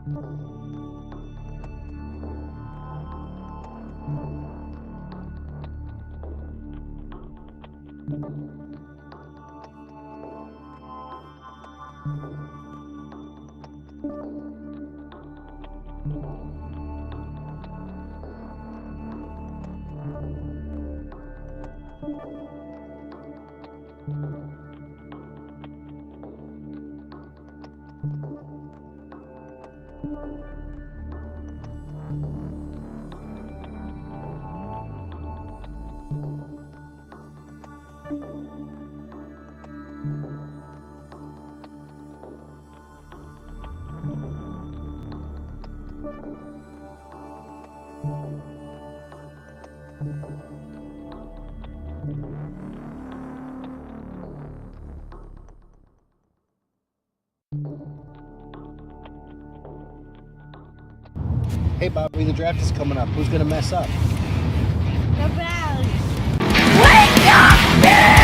Hey, Bobby, the draft is coming up. Who's going to mess up? The Browns. Wake up, man!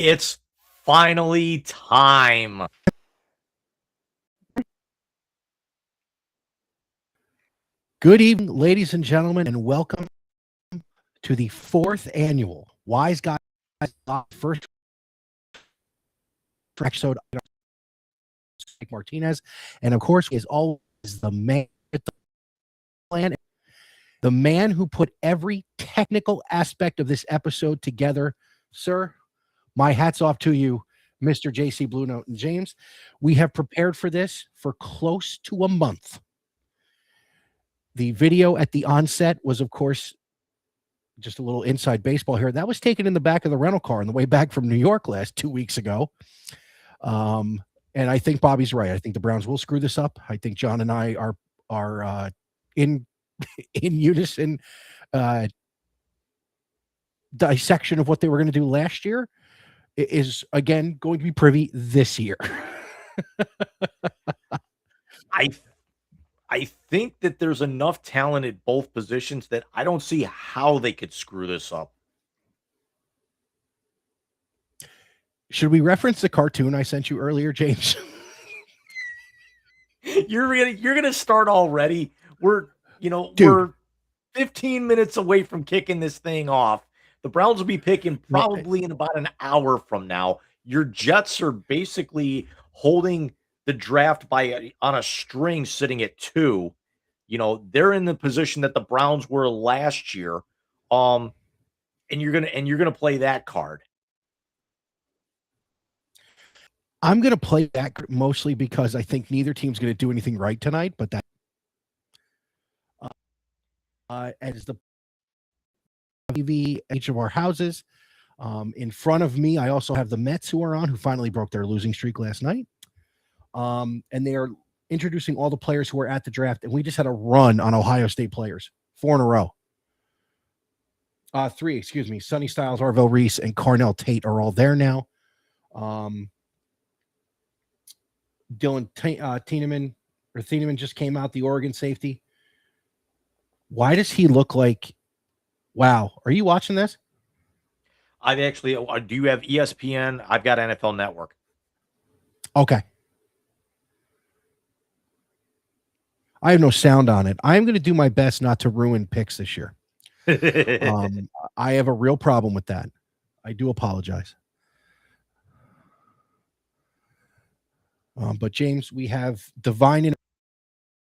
It's finally time. Good evening, ladies and gentlemen, and welcome to the 4th annual Wise Guys First episode. Martinez, and of course, is always the man with the plan, the man who put every technical aspect of this episode together. Sir, my hat's off to you, Mr. JC Blue Note and James. We have prepared for this for close to a month. The video at the onset was, of course, just a little inside baseball here. That was taken in the back of the rental car on the way back from New York 2 weeks ago. And I think Bobby's right. I think the Browns will screw this up. I think John and I are in unison dissection of what they were going to do last year is again going to be privy this year. I think that there's enough talent at both positions that I don't see how they could screw this up. Should we reference the cartoon I sent you earlier, James? You're gonna start already. We're 15 minutes away from kicking this thing off. The Browns will be picking probably in about an hour from now. Your Jets are basically holding the draft on a string, sitting at 2. They're in the position that the Browns were last year. And you're gonna play that card. I'm going to play that mostly because I think neither team's going to do anything right tonight, but that as the TV each of our houses. In front of me, I also have the Mets who are on, who finally broke their losing streak last night. And they are introducing all the players who are at the draft. And we just had a run on Ohio State players, 4 in a row. 3, excuse me. Sonny Styles, Arvell Reese, and Carnell Tate are all there now. Dylan Thieneman just came out, the Oregon safety. Why does he look like? Wow, are you watching this? I've actually. Do you have ESPN? I've got NFL Network. Okay. I have no sound on it. I'm going to do my best not to ruin picks this year. I have a real problem with that. I do apologize. But James, we have divine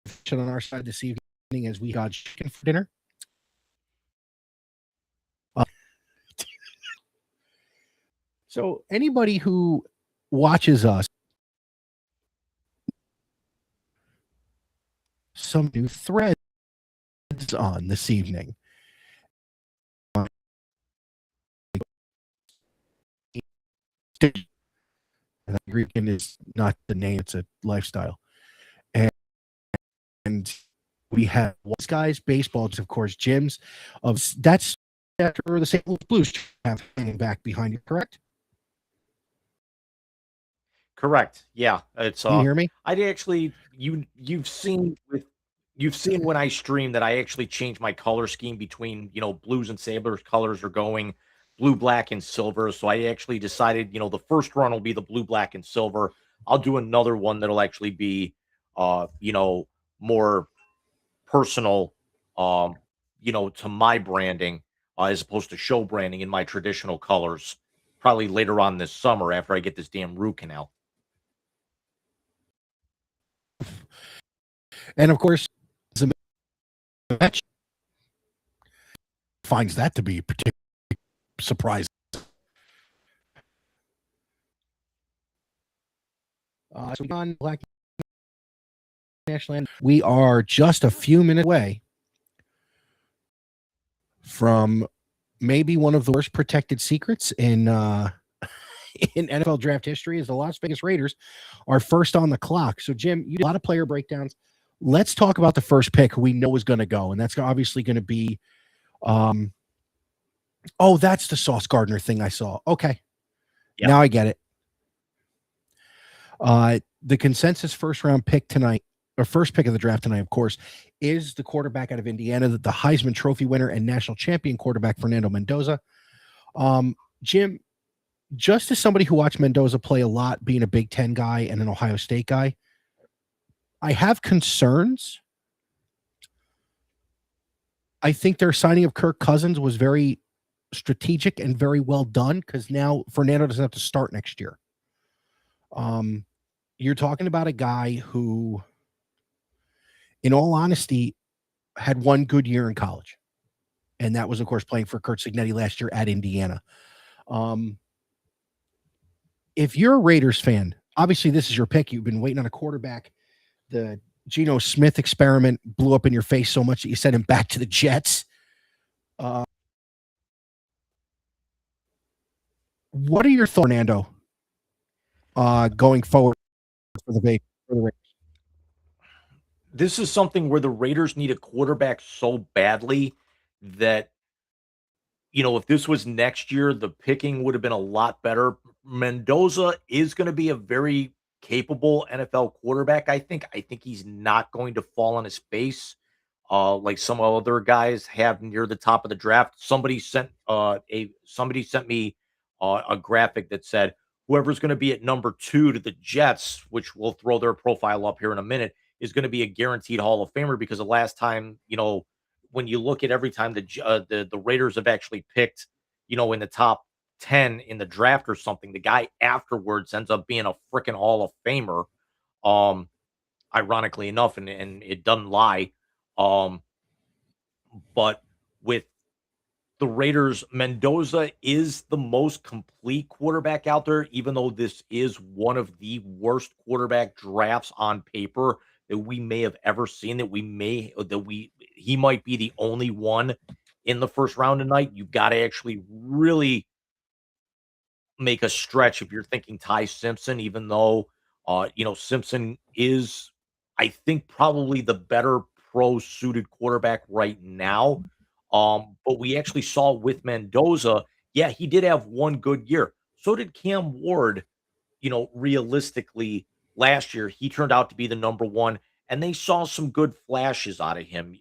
information on our side this evening as we got chicken for dinner. So anybody who watches us, some new threads on this evening. And Greekin is not the name, it's a lifestyle. And we have Wise Guys Baseball, of course, gyms of that's after the St. Louis Blues have hanging back behind you, correct? Correct. Yeah. It's Can you hear me? I'd actually you've seen when I stream that I actually changed my color scheme between, Blues and Sabres colors are going blue, black, and silver. So I actually decided, the first run will be the blue, black, and silver. I'll do another one that'll actually be more personal to my branding as opposed to show branding in my traditional colors, probably later on this summer after I get this damn root canal. And of course, the match finds that to be particularly surprising. So on Black National, we are just a few minutes away from maybe one of the worst protected secrets in NFL draft history is the Las Vegas Raiders are first on the clock. So Jim, you did a lot of player breakdowns. Let's talk about the first pick who we know is going to go. And that's obviously going to be, that's the Sauce Gardner thing I saw. Okay. Yep. Now I get it. The consensus first round pick tonight, or first pick of the draft tonight, of course, is the quarterback out of Indiana, the Heisman Trophy winner and national champion quarterback, Fernando Mendoza. Jim, just as somebody who watched Mendoza play a lot, being a Big Ten guy and an Ohio State guy, I have concerns. I think their signing of Kirk Cousins was very strategic and very well done because now Fernando doesn't have to start next year. You're talking about a guy who, in all honesty, had one good year in college. And that was, of course, playing for Curt Cignetti last year at Indiana. If you're a Raiders fan, obviously this is your pick. You've been waiting on a quarterback. The Geno Smith experiment blew up in your face so much that you sent him back to the Jets. What are your thoughts, Fernando, going forward for the Raiders? This is something where the Raiders need a quarterback so badly that, if this was next year, the picking would have been a lot better. Mendoza is going to be a very capable NFL quarterback. I think he's not going to fall on his face like some other guys have near the top of the draft. Somebody sent me a graphic that said whoever's going to be at number 2 to the Jets, which we'll throw their profile up here in a minute, is going to be a guaranteed Hall of Famer because the last time, when you look at every time the Raiders have actually picked, in the top 10 in the draft or something, the guy afterwards ends up being a freaking Hall of Famer. Ironically enough, and it doesn't lie. But with the Raiders, Mendoza is the most complete quarterback out there, even though this is one of the worst quarterback drafts on paper that we may have ever seen, he might be the only one in the first round tonight. You've got to actually really make a stretch if you're thinking Ty Simpson, even though Simpson is, I think, probably the better pro-suited quarterback right now. But we actually saw with Mendoza, yeah, he did have one good year. So did Cam Ward, realistically last year. He turned out to be the number one, and they saw some good flashes out of him.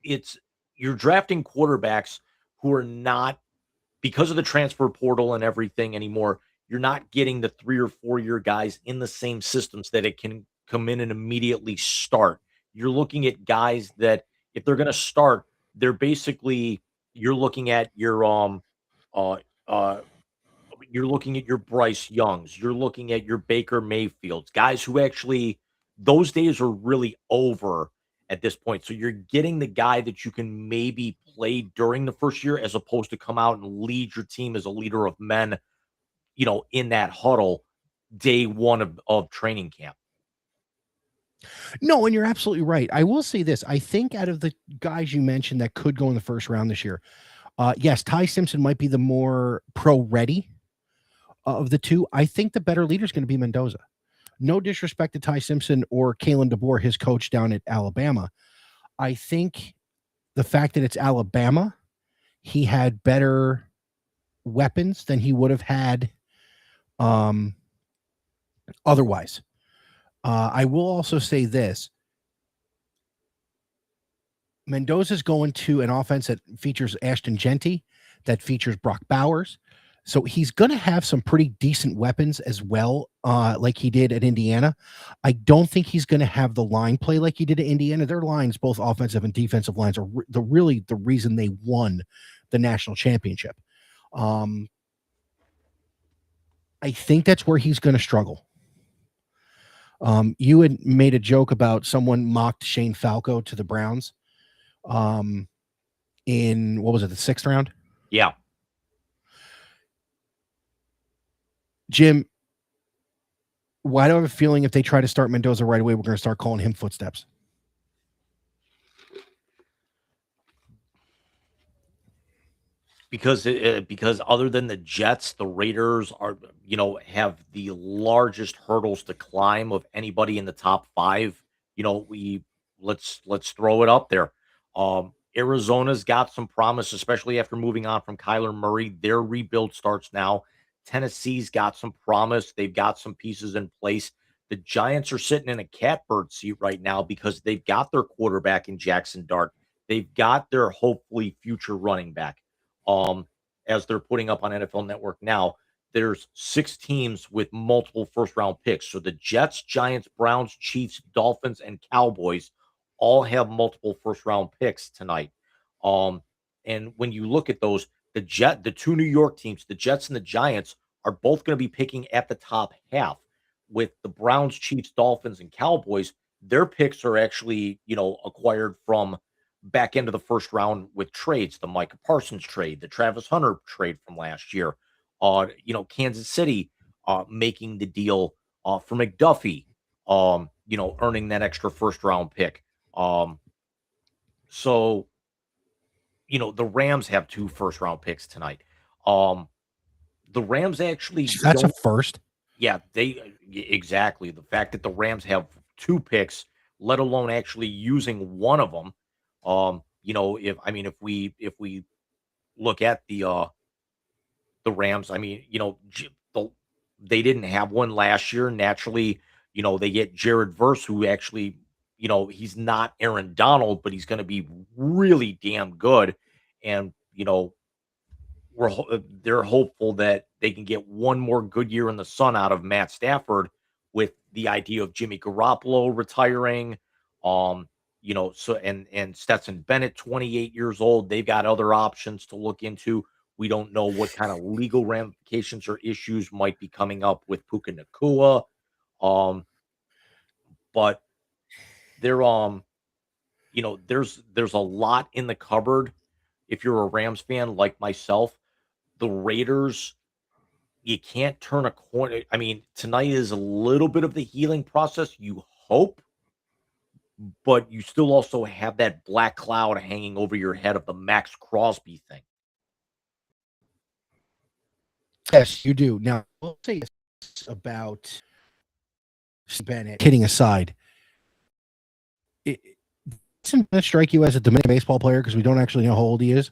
It's you're drafting quarterbacks who are not, because of the transfer portal and everything anymore, you're not getting the 3 or 4 year guys in the same systems that it can come in and immediately start. You're looking at guys that, if they're going to start, they're basically, you're looking at your uh uh you're looking at your Bryce Youngs, you're looking at your Baker Mayfields, guys who actually, those days are really over at this point. So you're getting the guy that you can maybe play during the first year, as opposed to come out and lead your team as a leader of men, in that huddle day one of training camp. No, and you're absolutely right. I will say this. I think out of the guys you mentioned that could go in the first round this year, yes, Ty Simpson might be the more pro-ready of the two. I think the better leader is going to be Mendoza. No disrespect to Ty Simpson or Kalen DeBoer, his coach down at Alabama. I think the fact that it's Alabama, he had better weapons than he would have had otherwise. I will also say this. Mendoza's going to an offense that features Ashton Genty, that features Brock Bowers. So he's going to have some pretty decent weapons as well, like he did at Indiana. I don't think he's going to have the line play like he did at Indiana. Their lines, both offensive and defensive lines, are really the reason they won the national championship. I think that's where he's going to struggle. You had made a joke about someone mocked Shane Falco to the Browns in, what was it, the 6th round? Yeah. Jim, why do I have a feeling if they try to start Mendoza right away, we're going to start calling him footsteps? Because other than the Jets, the Raiders are, have the largest hurdles to climb of anybody in the top 5. Let's throw it up there. Arizona's got some promise, especially after moving on from Kyler Murray. Their rebuild starts now. Tennessee's got some promise. They've got some pieces in place. The Giants are sitting in a catbird seat right now because they've got their quarterback in Jackson Dart. They've got their hopefully future running back. As they're putting up on NFL Network now, there's 6 teams with multiple first round picks. So the Jets, Giants, Browns, Chiefs, Dolphins, and Cowboys all have multiple first round picks tonight. And when you look at those, the 2 New York teams, the Jets and the Giants, are both going to be picking at the top half. With the Browns, Chiefs, Dolphins, and Cowboys, their picks are actually, acquired from back into the first round with trades, the Micah Parsons trade, the Travis Hunter trade from last year. Kansas City making the deal for McDuffie, earning that extra first round pick. So, the Rams have 2 first round picks tonight. The Rams actually, that's a first. Yeah, exactly. The fact that the Rams have 2 picks, let alone actually using one of them. If we look at the Rams, they didn't have one last year. Naturally, they get Jared Verse, who actually, he's not Aaron Donald, but he's going to be really damn good. And, they're hopeful that they can get one more good year in the sun out of Matt Stafford, with the idea of Jimmy Garoppolo retiring. And Stetson Bennett, 28 years old. They've got other options to look into. We don't know what kind of legal ramifications or issues might be coming up with Puka Nacua. But there's a lot in the cupboard. If you're a Rams fan like myself, the Raiders, you can't turn a corner. Tonight is a little bit of the healing process, you hope, but you still also have that black cloud hanging over your head of the Max Crosby thing. Yes, you do. Now, we'll say this about Bennett, kidding aside. Doesn't Bennett strike you as a Dominican baseball player because we don't actually know how old he is?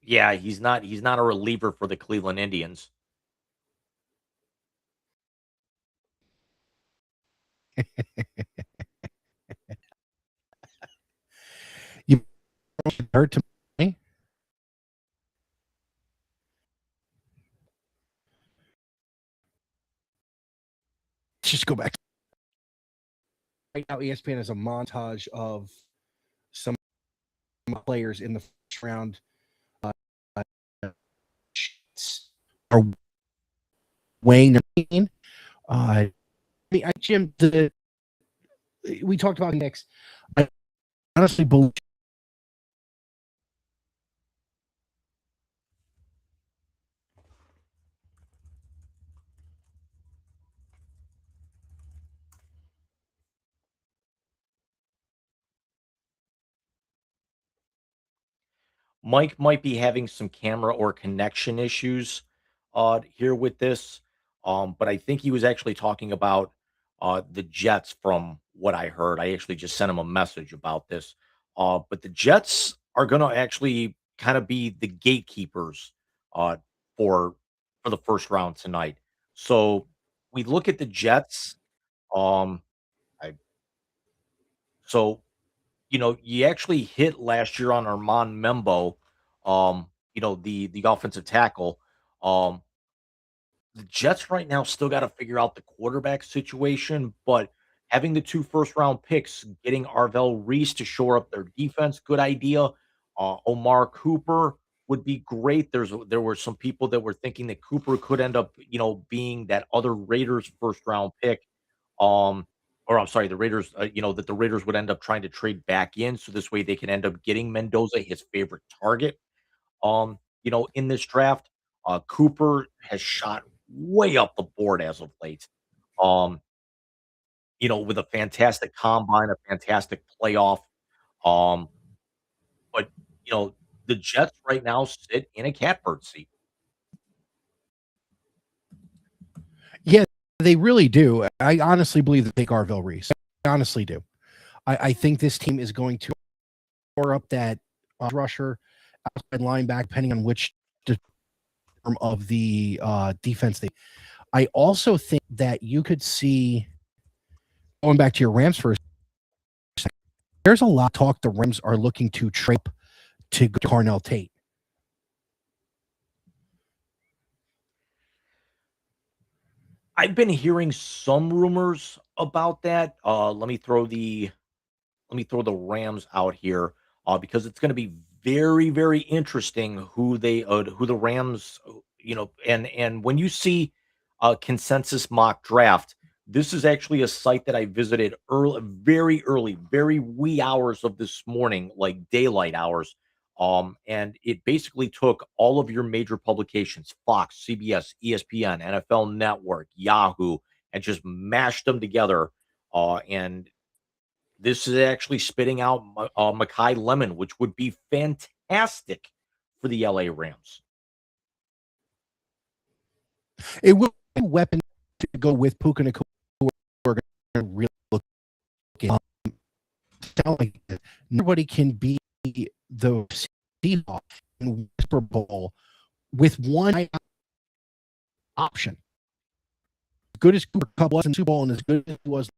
Yeah, he's not a reliever for the Cleveland Indians. You hurt to me. Let's just go back. Right now, ESPN has a montage of some players in the first round are weighing their Jim, we talked about Knicks. I honestly believe Mike might be having some camera or connection issues here with this. But I think he was actually talking about the Jets from what I heard. I actually just sent him a message about this. But the Jets are going to actually kind of be the gatekeepers uh, for the first round tonight. So we look at the Jets. Um, I, so you actually hit last year on Armand Membo, the offensive tackle. Um, the Jets right now still got to figure out the quarterback situation, but having the 2 first-round picks, getting Arvell Reese to shore up their defense, good idea. Omar Cooper would be great. There were some people that were thinking that Cooper could end up, being that other Raiders first-round pick. Um, or I'm sorry, the Raiders, that the Raiders would end up trying to trade back in, so this way they can end up getting Mendoza, his favorite target. In this draft, Cooper has shot way up the board as of late. Um, with a fantastic combine, a fantastic playoff. Um, but you know, the Jets right now sit in a catbird seat. yeah, they really do. I honestly believe that they take Arvell Reese. I honestly do. I think this team is going to pour up that rusher, outside linebacker, depending on which form of the defense they. I also think that you could see, going back to your Rams for a second, there's a lot of talk the Rams are looking to trade to Carnell Tate. I've been hearing some rumors about that. Let me throw the Rams out here because it's going to be very, very interesting who the Rams, and when you see a consensus mock draft, this is actually a site that I visited early, very wee hours of this morning, like daylight hours. And it basically took all of your major publications, Fox, CBS, ESPN, NFL Network, Yahoo, and just mashed them together. And this is actually spitting out Makai Lemon, which would be fantastic for the LA Rams. It will be a weapon to go with Puka Nacua. We're going to really look at. Like nobody can be the Seahawks in Super Bowl with one option. As good as Cooper Kupp was in Super Bowl and as good as he was,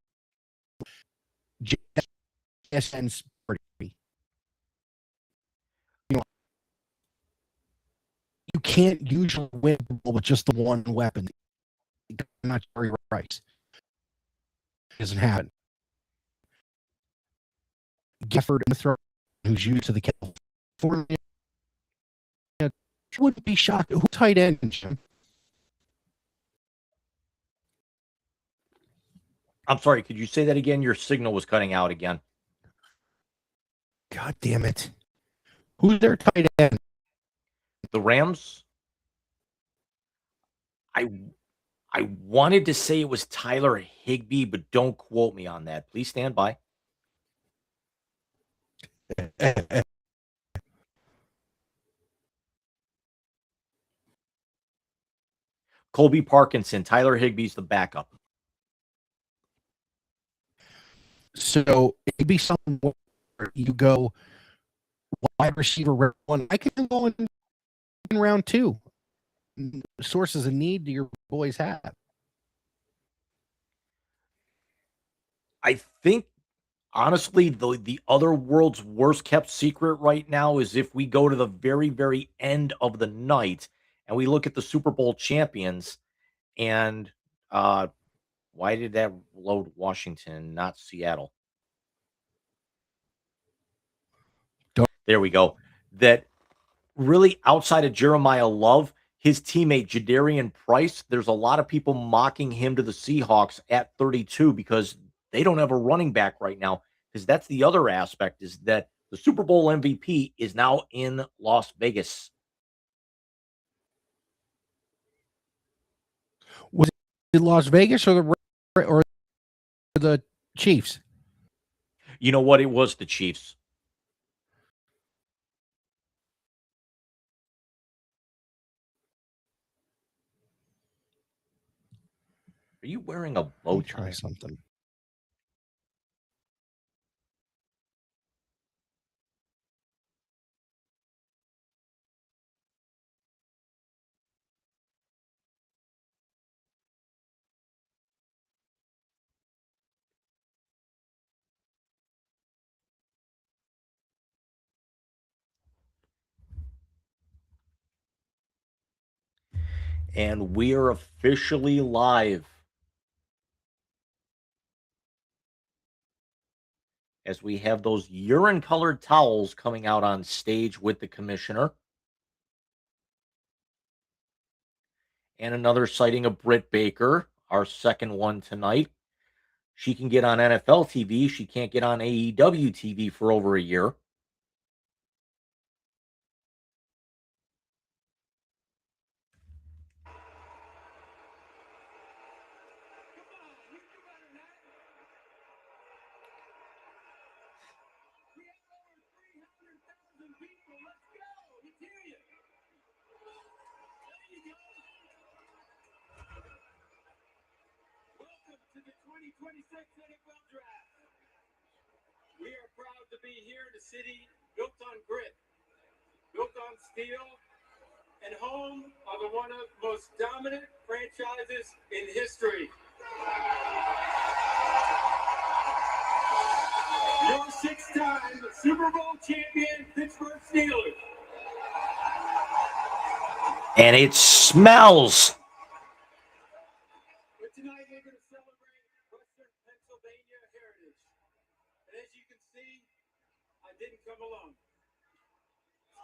JSN's pretty. You can't usually win with just the one weapon. Not Jerry Rice. It doesn't happen. Gifford and the throw, who's used to the California, wouldn't be shocked. Who tight end? Jim? I'm sorry, could you say that again? Your signal was cutting out again. God damn it. Who's their tight end? The Rams? I wanted to say it was Tyler Higbee, but don't quote me on that. Please stand by. Colby Parkinson. Tyler Higbee's the backup. So it'd be something where you go wide receiver round one. I can go in round two. Sources of need do your boys have? I think honestly, the other world's worst kept secret right now is if we go to the very, very end of the night and we look at the Super Bowl champions and why did that load Washington, not Seattle? There we go. That really outside of Jeremiah Love, his teammate Jadarian Price, there's a lot of people mocking him to the Seahawks at 32 because they don't have a running back right now. Because that's the other aspect is that the Super Bowl MVP is now in Las Vegas. Was it Las Vegas or the Chiefs? You know what? It was the Chiefs. Are you wearing a bow tie? Try something. And we are officially live as we have those urine colored towels coming out on stage with the commissioner. And another sighting of Britt Baker, our second one tonight. She can get on NFL TV. She can't get on AEW TV for over a year. Welcome to the 2026 NFL Draft. We are proud to be here in a city built on grit, built on steel, and home of one of the most dominant franchises in history. Your six-time Super Bowl champion Pittsburgh Steelers. And it smells. But tonight we're going to celebrate Western Pennsylvania heritage. And as you can see, I didn't come alone.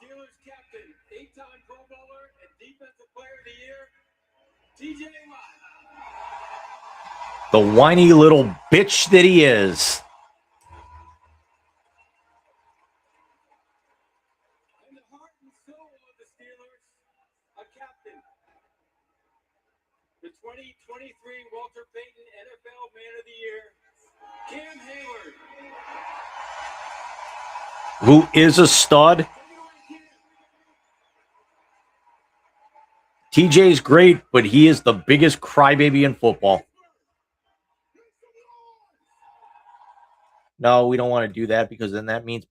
Steelers captain, 8-time Pro Bowler and Defensive Player of the Year, TJ Watt. The whiny little bitch that he is. And the heart and soul of the Steelers, a captain. The 2023 Walter Payton NFL Man of the Year, Cam Hayward. Who is a stud. TJ's great, but he is the biggest crybaby in football. No, we don't want to do that because then that means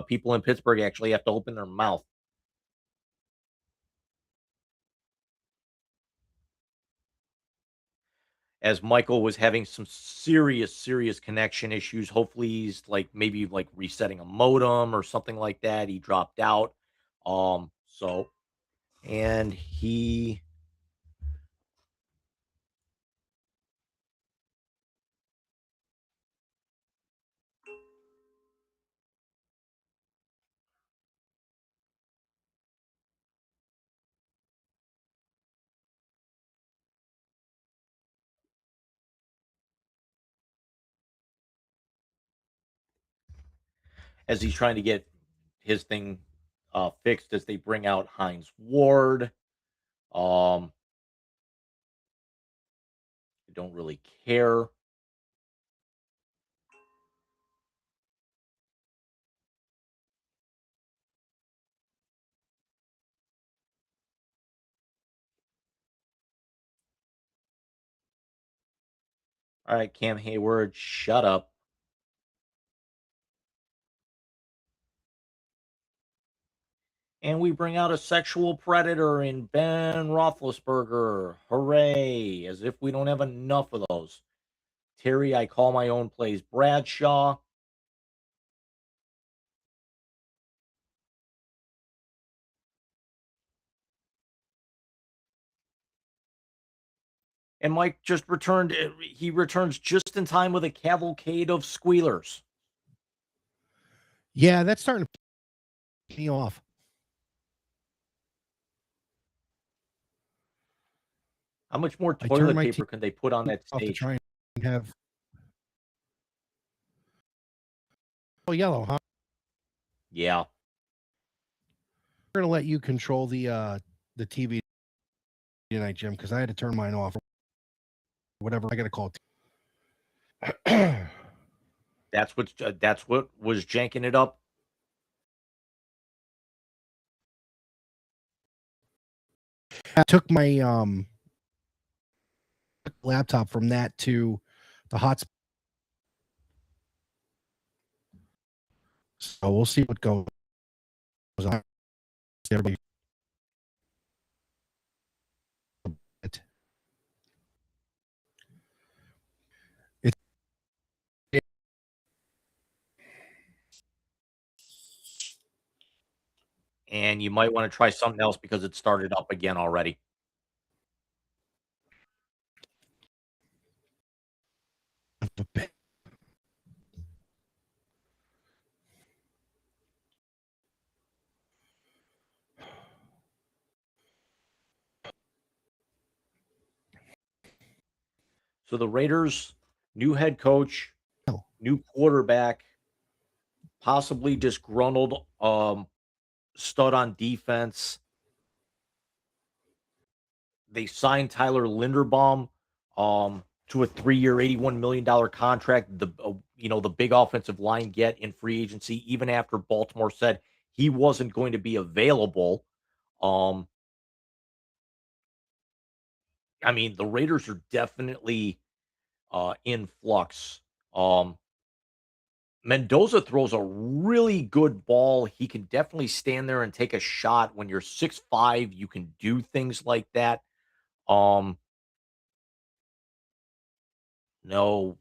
people in Pittsburgh actually have to open their mouth. As Michael was having some serious connection issues. Hopefully he's maybe resetting a modem or something like that. He dropped out. And he as he's trying to get his thing fixed as they bring out Hines Ward. I don't really care. All right, Cam Hayward, shut up. And we bring out a sexual predator in Ben Roethlisberger. Hooray. As if we don't have enough of those. Terry, I call my own plays. Bradshaw. And Mike just returned. He returns just in time with a cavalcade of squealers. Yeah, that's starting to piss me off. How much more I turned toilet my paper can they put on that off to stage? try and have. Oh, yellow, huh? Yeah. We're gonna let you control the TV tonight, Jim, because I had to turn mine off. Whatever I gotta call it. That's what was janking it up. I took my laptop from that to the hotspot. So we'll see what goes on. Everybody. And you might want to try something else because it started up again already. So the Raiders, new head coach, new quarterback, possibly disgruntled stud on defense. They signed Tyler Linderbaum to a 3-year, $81 million contract. The big offensive line get in free agency, even after Baltimore said he wasn't going to be available. I mean, the Raiders are definitely in flux. Mendoza throws a really good ball. He can definitely stand there and take a shot. When you're 6'5", you can do things like that. No,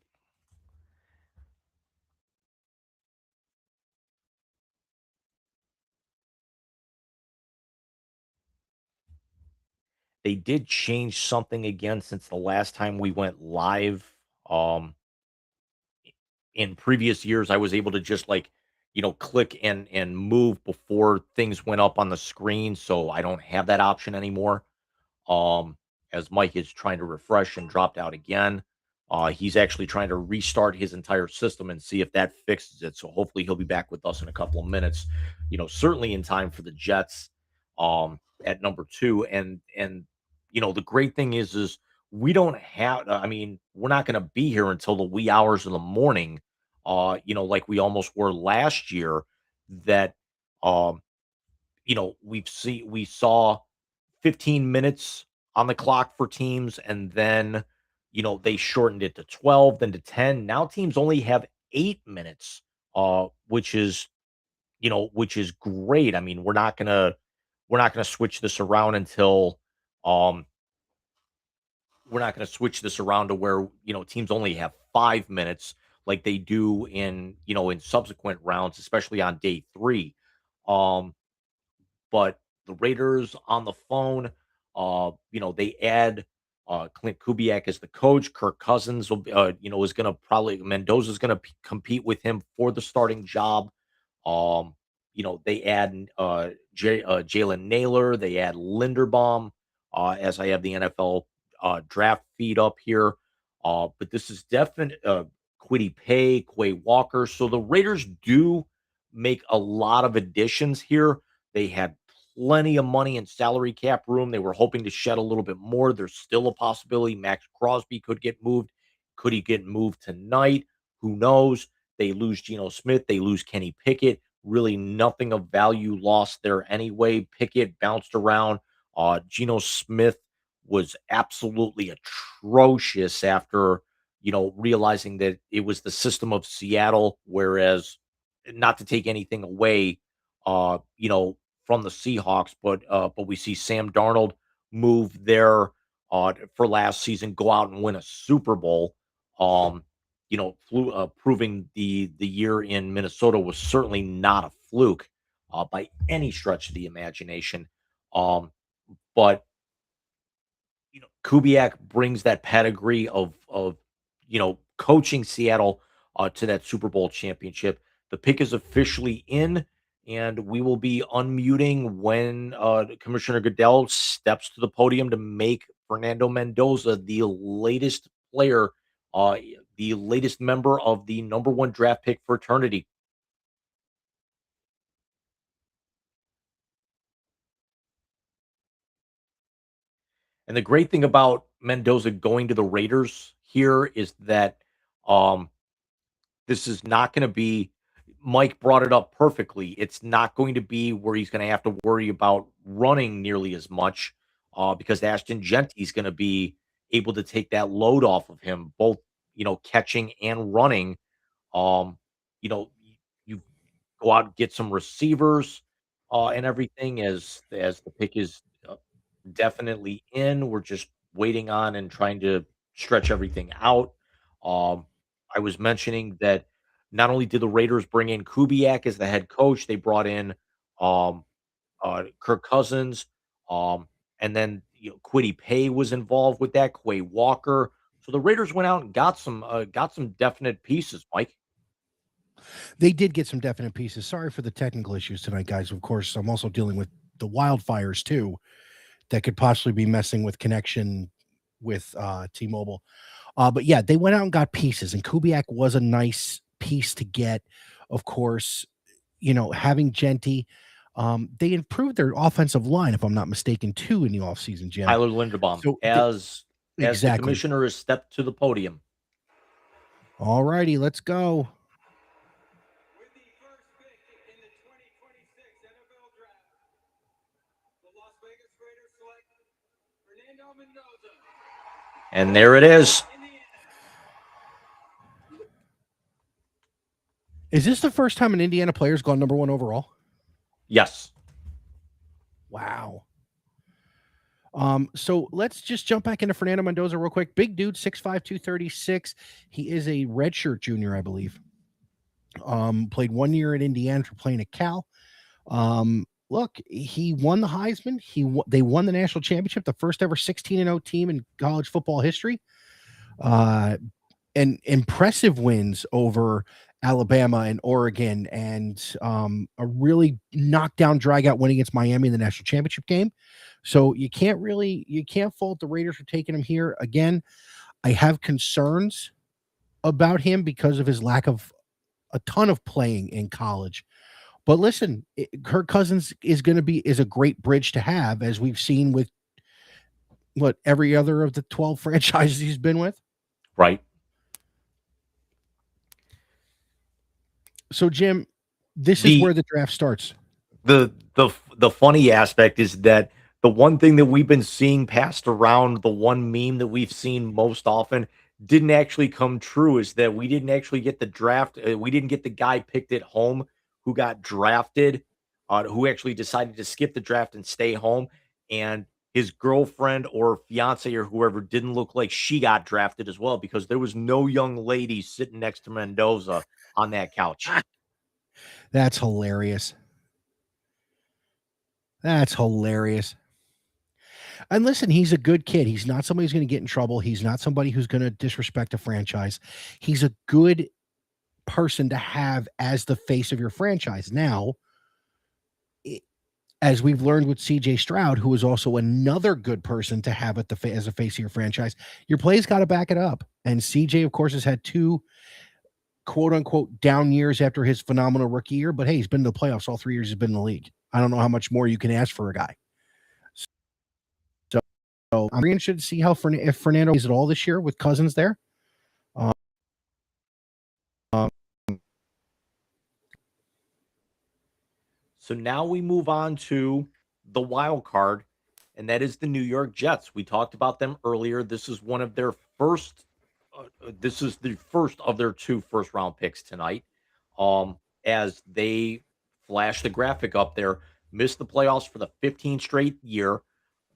they did change something again since the last time we went live. Um, in previous years, I was able to just click and move before things went up on the screen, so I don't have that option anymore. Um, as Mike is trying to refresh and dropped out again. He's actually trying to restart his entire system and see if that fixes it. So hopefully he'll be back with us in a couple of minutes. Certainly in time for the Jets at number 2. And the great thing is we don't have. I mean, we're not going to be here until the wee hours of the morning. Like we almost were last year. That we saw 15 minutes on the clock for teams, and then they shortened it to 12, then to 10. Now teams only have 8 minutes, which is great. I mean, we're not gonna switch this around until um we're not gonna switch this around to where teams only have 5 minutes like they do in subsequent rounds, especially on day 3. Um but the Raiders on the phone, they add Clint Kubiak as the coach. Kirk Cousins is going to probably Mendoza's going to compete with him for the starting job. They add Jalen Naylor, they add Linderbaum, as I have the NFL draft feed up here. But this is definite Quiddy Pay, Quay Walker. So the Raiders do make a lot of additions here. They had plenty of money and salary cap room. They were hoping to shed a little bit more. There's still a possibility Max Crosby could get moved. Could he get moved tonight? Who knows? They lose Geno Smith. They lose Kenny Pickett. Really nothing of value lost there anyway. Pickett bounced around. Geno Smith was absolutely atrocious after, realizing that it was the system of Seattle, whereas not to take anything away, from the Seahawks, but we see Sam Darnold move there for last season, go out and win a Super Bowl. Proving the year in Minnesota was certainly not a fluke by any stretch of the imagination. But Kubiak brings that pedigree of coaching Seattle to that Super Bowl championship. The pick is officially in, and we will be unmuting when Commissioner Goodell steps to the podium to make Fernando Mendoza the latest player, the latest member of the number one draft pick fraternity. And the great thing about Mendoza going to the Raiders here is that this is not going to be, Mike brought it up perfectly. It's not going to be where he's going to have to worry about running nearly as much because Ashton Genty is going to be able to take that load off of him, both, catching and running. Um, you know, you go out and get some receivers and everything as the pick is definitely in. We're just waiting on and trying to stretch everything out. Um, I was mentioning that not only did the Raiders bring in Kubiak as the head coach, they brought in um, Kirk Cousins, and then Kwity Paye was involved with that. Quay Walker. So the Raiders went out and got some definite pieces, Mike. They did get some definite pieces. Sorry for the technical issues tonight, guys. Of course, I'm also dealing with the wildfires too that could possibly be messing with connection with T-Mobile. But yeah, they went out and got pieces, and Kubiak was a nice piece to get. Of course, having Genty, they improved their offensive line, if I'm not mistaken, too, in the offseason, Jim. Tyler Linderbaum, So as the exactly. commissioner has stepped to the podium. All righty, let's go. With the first pick in the 2026 NFL Draft, the Las Vegas Raiders select Fernando Mendoza. And there it is. Is this the first time an Indiana player's gone number one overall? Yes. Wow. So let's just jump back into Fernando Mendoza real quick. Big dude, 6'5", 236. He is a redshirt junior, I believe. Played 1 year at Indiana for playing at Cal. Look, he won the Heisman. They won the national championship, the first ever 16-0 team in college football history. And impressive wins over Alabama and Oregon, and a really knockdown drag out win against Miami in the national championship game. So you can't fault the Raiders for taking him here. Again, I have concerns about him because of his lack of a ton of playing in college. But listen, Kirk Cousins is a great bridge to have, as we've seen with every other of the 12 franchises he's been with. Right. So, Jim, this is where the draft starts. The funny aspect is that the one thing that we've been seeing passed around, the one meme that we've seen most often, didn't actually come true, is that we didn't actually get the draft. We didn't get the guy picked at home who got drafted, who actually decided to skip the draft and stay home. And his girlfriend or fiance or whoever didn't look like she got drafted as well, because there was no young lady sitting next to Mendoza on that couch. That's hilarious. That's hilarious. And listen, he's a good kid. He's not somebody who's going to get in trouble. He's not somebody who's going to disrespect a franchise. He's a good person to have as the face of your franchise. Now, as we've learned with CJ Stroud, who is also another good person to have as a face of your franchise, your play's got to back it up. And CJ, of course, has had two quote unquote down years after his phenomenal rookie year, but hey, he's been to the playoffs all 3 years he's been in the league. I don't know how much more you can ask for a guy. So I'm interested to see how if Fernando is at all this year with Cousins there. So now we move on to the wild card, and that is the New York Jets. We talked about them earlier. This is one of their first. This is the first of their 2 first-round picks tonight. As they flash the graphic up there, missed the playoffs for the 15th straight year,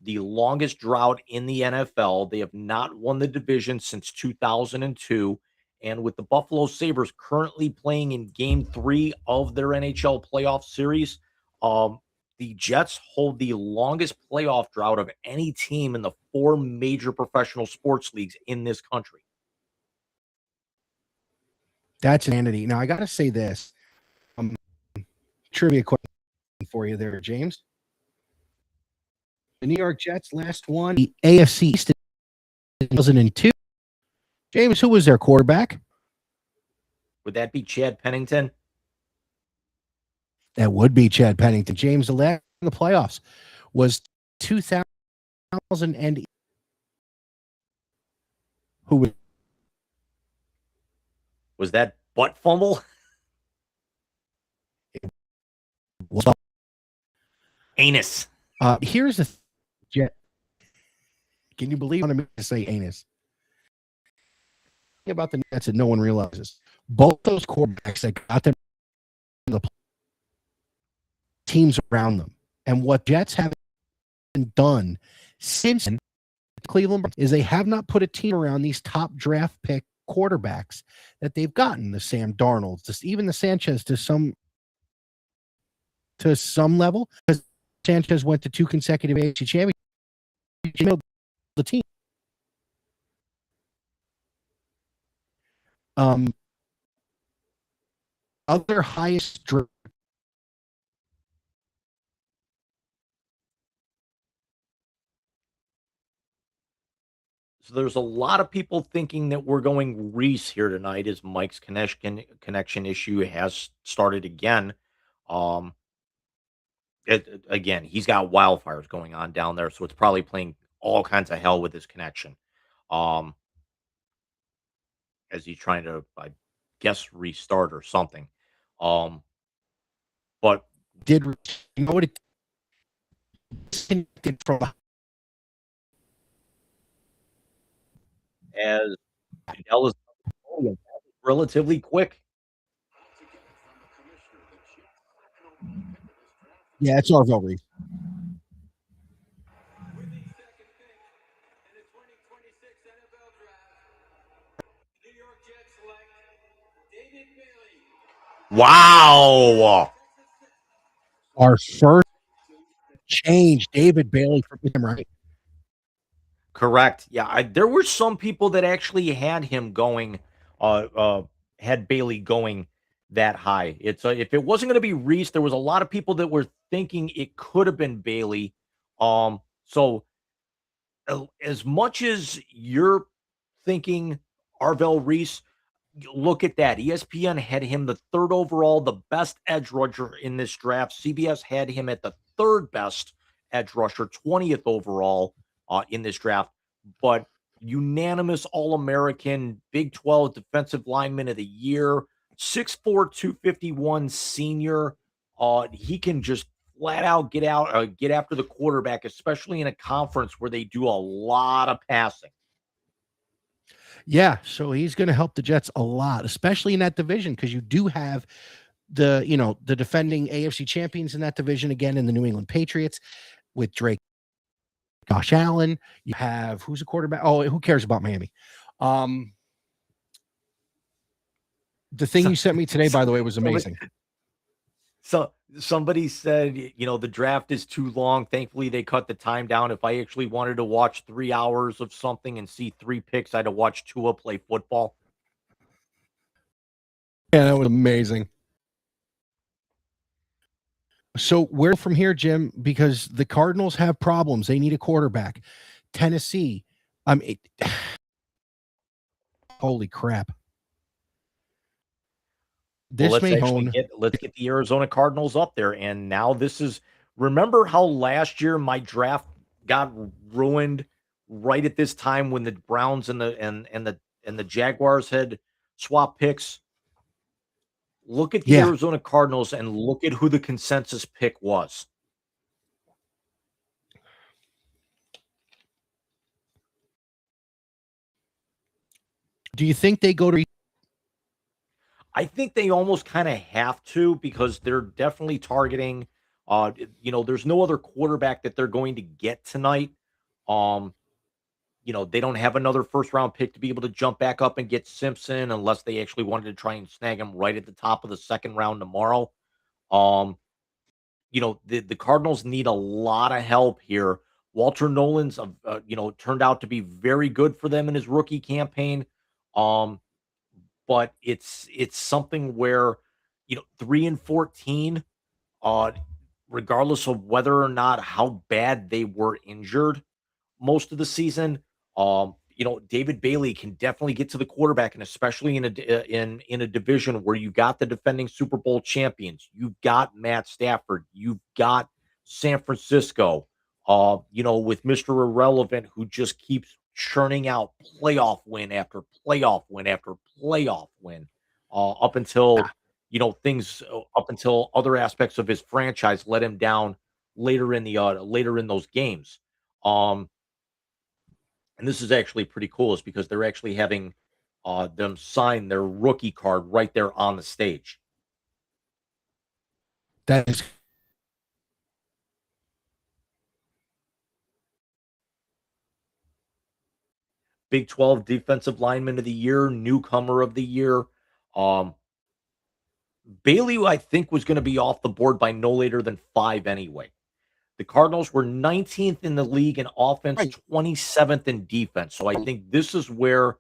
the longest drought in the NFL. They have not won the division since 2002. And with the Buffalo Sabres currently playing in game 3 of their NHL playoff series, the Jets hold the longest playoff drought of any team in the 4 major professional sports leagues in this country. That's insanity. Now, I got to say this. Trivia question for you there, James. The New York Jets last won the AFC East in 2002. James, who was their quarterback? Would that be Chad Pennington? That would be Chad Pennington. James, the last in the playoffs was 2000 and who was that butt fumble? was Anus. Here's the Jet. Can you believe what I'm to say anus? About the Nets that no one realizes. Both those quarterbacks that got them the teams around them. And what Jets have done since Cleveland is they have not put a team around these top draft pick quarterbacks that they've gotten. The Sam Darnolds, even the Sanchez to some level, because Sanchez went to 2 consecutive AFC championships. The team. Other highest draft. So there's a lot of people thinking that we're going Reese here tonight as Mike's connection issue has started again. Again, he's got wildfires going on down there, so it's probably playing all kinds of hell with his connection. As he's trying to, I guess, restart or something. But Did you know what it did from as Fidel is relatively quick. Yeah, it's Arvell Reese. With the second pick in the 2026 NFL Draft, New York Jets select David Bailey. Wow. Our first change, David Bailey from him, right? Correct. Yeah, there were some people that actually had him going, had Bailey going that high. It's if it wasn't going to be Reese, there was a lot of people that were thinking it could have been Bailey. So as much as you're thinking Arvell Reese, look at that. ESPN had him the 3rd overall, the best edge rusher in this draft. CBS had him at the 3rd best edge rusher, 20th overall in this draft. But unanimous All-American, Big 12 Defensive Lineman of the Year, 6'4", 251 senior. He can just flat out get after the quarterback, especially in a conference where they do a lot of passing. Yeah, so he's going to help the Jets a lot, especially in that division, because you do have the defending AFC champions in that division again in the New England Patriots with Drake, Josh Allen. You have who's a quarterback? Oh, who cares about Miami? The thing you sent me today, by the way, was amazing. So somebody said, the draft is too long. Thankfully, they cut the time down. If I actually wanted to watch 3 hours of something and see 3 picks, I'd have watched Tua play football. Yeah, that was amazing. So where from here, Jim? Because the Cardinals have problems. They need a quarterback. Tennessee. Holy crap. This let's may actually hone. let's get the Arizona Cardinals up there. And now this is, remember how last year my draft got ruined right at this time when the Browns and the Jaguars had swap picks? Look at the Yeah. Arizona Cardinals and look at who the consensus pick was. Do you think they go to? I think they almost kind of have to, because they're definitely targeting. There's no other quarterback that they're going to get tonight. Um, they don't have another first round pick to be able to jump back up and get Simpson unless they actually wanted to try and snag him right at the top of the second round tomorrow. Um, the Cardinals need a lot of help here. Walter Nolan's, turned out to be very good for them in his rookie campaign. Um, but it's something where 3-14, uh, regardless of whether or not how bad they were injured most of the season. David Bailey can definitely get to the quarterback, and especially in a division where you got the defending Super Bowl champions, you've got Matt Stafford, you've got San Francisco, with Mr. Irrelevant, who just keeps churning out playoff win after playoff win after playoff win, up until up until other aspects of his franchise let him down later in those games. And this is actually pretty cool, is because they're actually having them sign their rookie card right there on the stage. That is Big 12 defensive lineman of the year, newcomer of the year. Um, Bailey, I think, was going to be off the board by no later than 5 anyway. The Cardinals were 19th in the league in offense, right. 27th in defense. So I think this is where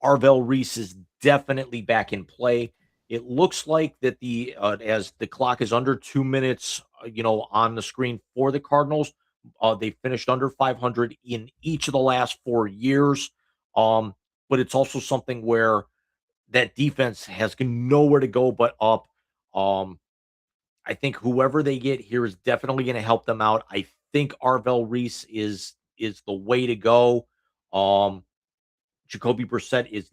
Arvell Reese is definitely back in play. It looks like that as the clock is under 2 minutes, on the screen for the Cardinals, they finished under 500 in each of the last 4 years. But it's also something where that defense has nowhere to go but up. Um, I think whoever they get here is definitely going to help them out. I think Arvell Reese is the way to go. Um, Jacoby Brissett is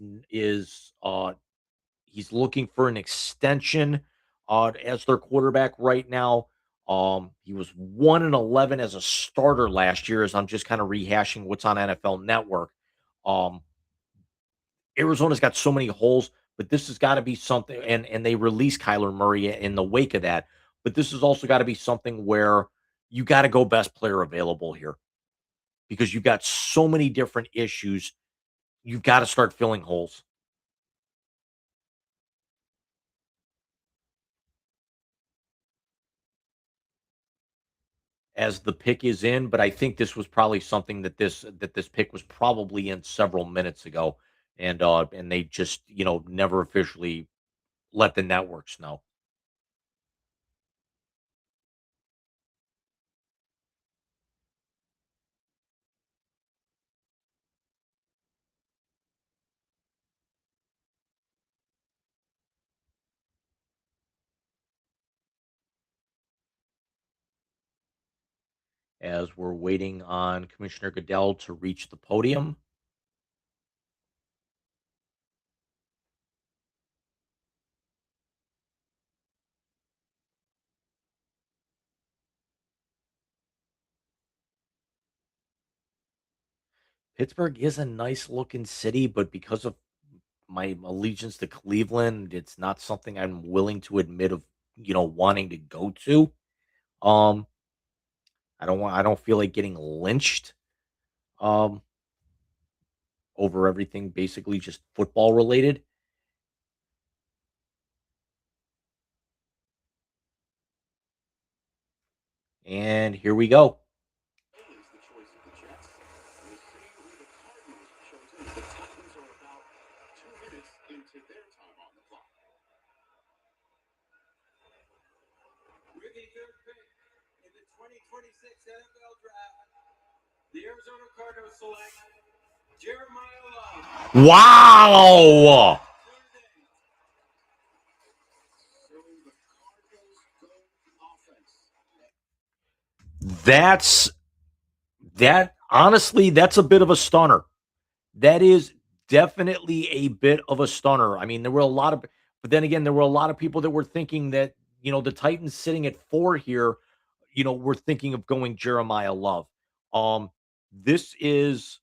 he's looking for an extension as their quarterback right now. He was 1-11 as a starter last year, as I'm just kind of rehashing what's on NFL Network. Um, Arizona's got so many holes, but this has got to be something, and they release Kyler Murray in the wake of that. But this has also got to be something where you got to go best player available here, because you've got so many different issues. You've got to start filling holes. As the pick is in, but I think this was probably something that this pick was probably in several minutes ago, and they just never officially let the networks know. As we're waiting on Commissioner Goodell to reach the podium. Pittsburgh is a nice looking city, but because of my allegiance to Cleveland, it's not something I'm willing to admit of, wanting to go to. Um, I don't feel like getting lynched um over everything basically just football related. And here we go. With the third pick in the 2026 NFL Draft, the Arizona Cardinals select Jeremiah Love. Wow. Honestly, that's a bit of a stunner. That is definitely a bit of a stunner. I mean, but then again, there were a lot of people that were thinking that, the Titans sitting at 4 here, were thinking of going Jeremiah Love. This is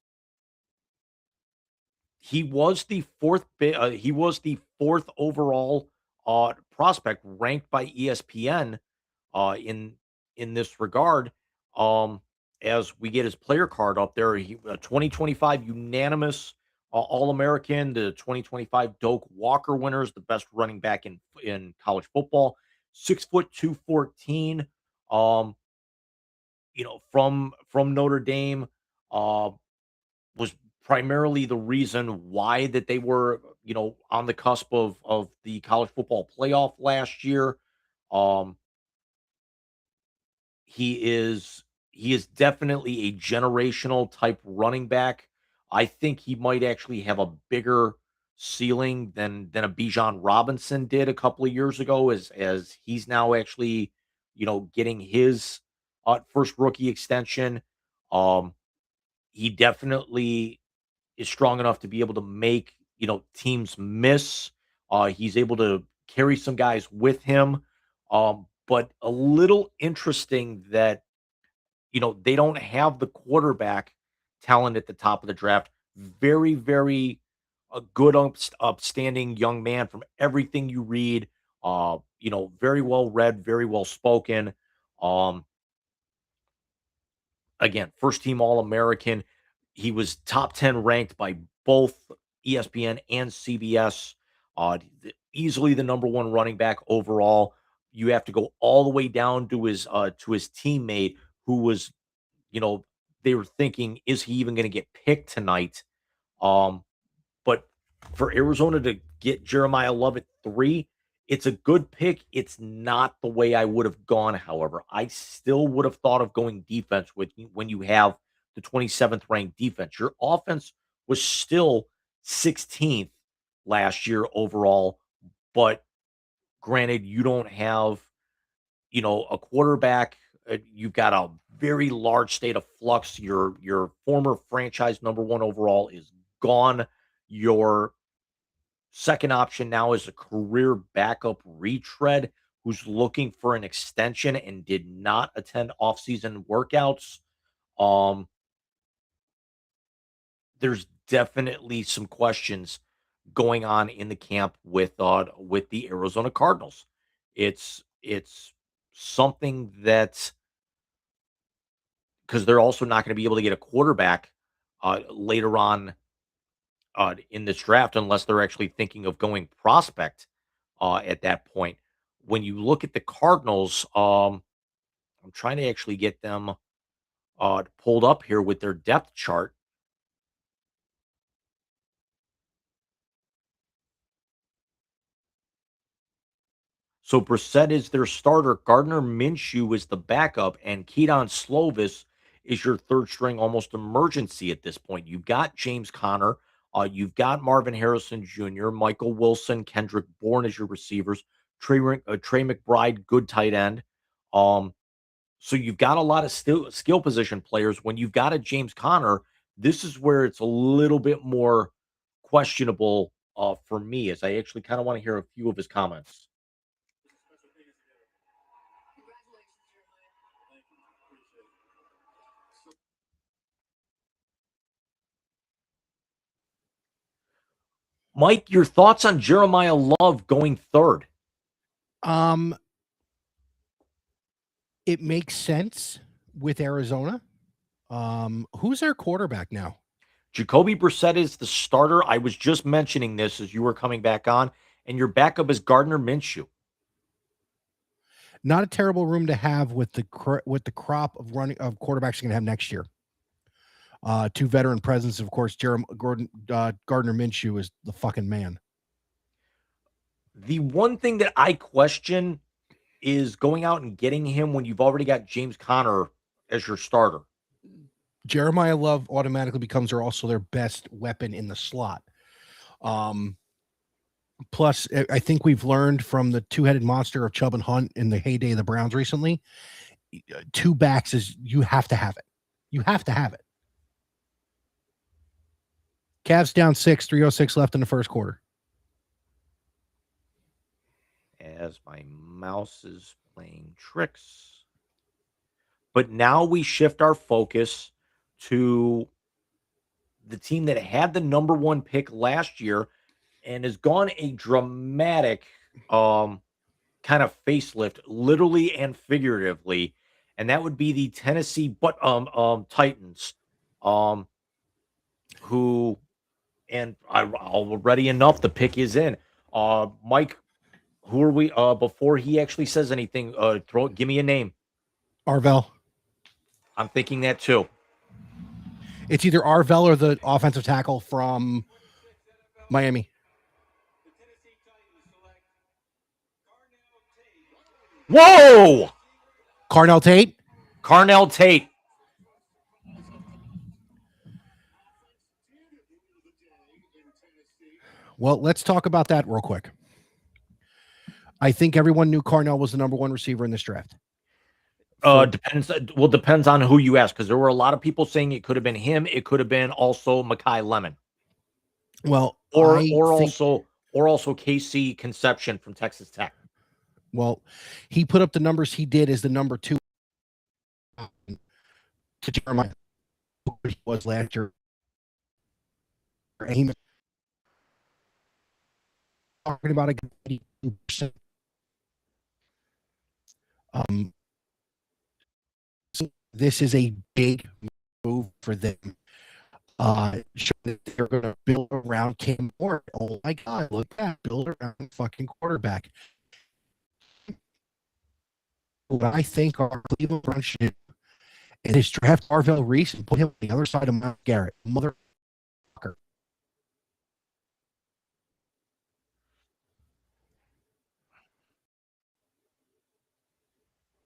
he was the fourth overall prospect ranked by ESPN in this regard. Um, as we get his player card up there, he 2025 unanimous All American, the 2025 Doak Walker winners, the best running back in college football, 6 foot 214. Um, from Notre Dame, uh, was primarily the reason why that they were, on the cusp of the college football playoff last year. Um, he is he is definitely a generational type running back. I think he might actually have a bigger ceiling than a Bijan Robinson did a couple of years ago, as he's now actually, getting his first rookie extension. Um, he definitely is strong enough to be able to make, teams miss. He's able to carry some guys with him. But a little interesting that, they don't have the quarterback talent at the top of the draft. Very, very a good, upstanding young man from everything you read. Very well read, very well spoken. Um, Again, first team All American. He was top 10 ranked by both ESPN and CBS. Easily the number one running back overall. You have to go all the way down to his teammate who was, you know, they were thinking, is he even going to get picked tonight? Um, but for Arizona to get Jeremiah Love at 3, it's a good pick. It's not the way I would have gone, however. I still would have thought of going defense when you have the 27th ranked defense. Your offense was still 16th last year overall, but granted, you don't have, a quarterback. You've got a very large state of flux. Your former franchise number 1 overall is gone. Your second option now is a career backup retread who's looking for an extension and did not attend offseason workouts. Um, there's definitely some questions going on in the camp with the Arizona Cardinals. It's something that, because they're also not going to be able to get a quarterback later on in this draft unless they're actually thinking of going prospect at that point. When you look at the Cardinals, I'm trying to actually get them pulled up here with their depth chart. So Brissett is their starter. Gardner Minshew is the backup, and Keaton Slovis is your third string, almost emergency at this point. You've got James Conner, you've got Marvin Harrison Jr., Michael Wilson, Kendrick Bourne as your receivers, Trey McBride, good tight end. So you've got a lot of skill position players. When you've got a James Conner, this is where it's a little bit more questionable for me, as I actually kind of want to hear a few of his comments. Mike, your thoughts on Jeremiah Love going third? It makes sense with Arizona. Who's their quarterback now? Jacoby Brissett is the starter. I was just mentioning this as you were coming back on, and your backup is Gardner Minshew. Not a terrible room to have with the crop of quarterbacks you're going to have next year. 2 veteran presence, of course. Gardner Minshew is the fucking man. The one thing that I question is going out and getting him when you've already got James Conner as your starter. Jeremiah Love automatically becomes also their best weapon in the slot. Plus, I think we've learned from the 2-headed monster of Chubb and Hunt in the heyday of the Browns recently, two backs is you have to have it. You have to have it. Cavs down 6, 3:06 left in the first quarter. As my mouse is playing tricks. But now we shift our focus to the team that had the number one pick last year and has gone a dramatic kind of facelift, literally and figuratively, and that would be the Tennessee Titans, who and already enough the pick is in. Mike, who are we? Before he actually says anything, give me a name. Arvell. I'm thinking that too. It's either Arvell or the offensive tackle from Miami. Whoa! Carnell Tate. Carnell Tate. Well, let's talk about that real quick. I think everyone knew Carnell was the number one receiver in this draft. Depends on who you ask, because there were a lot of people saying it could have been him. It could have been also Mekhi Lemon. Well, or also Casey Conception from Texas Tech. Well, he put up the numbers he did as the number 2 to Jeremiah, who he was last year. And he was talking about a 82%. So this is a big move for them. Showing that they're going to build around Cam Moore. Oh my God, look at that. Build around fucking quarterback. What I think our Cleveland Browns should do is draft Arvell Reese and put him on the other side of Myles Garrett. Motherfucker.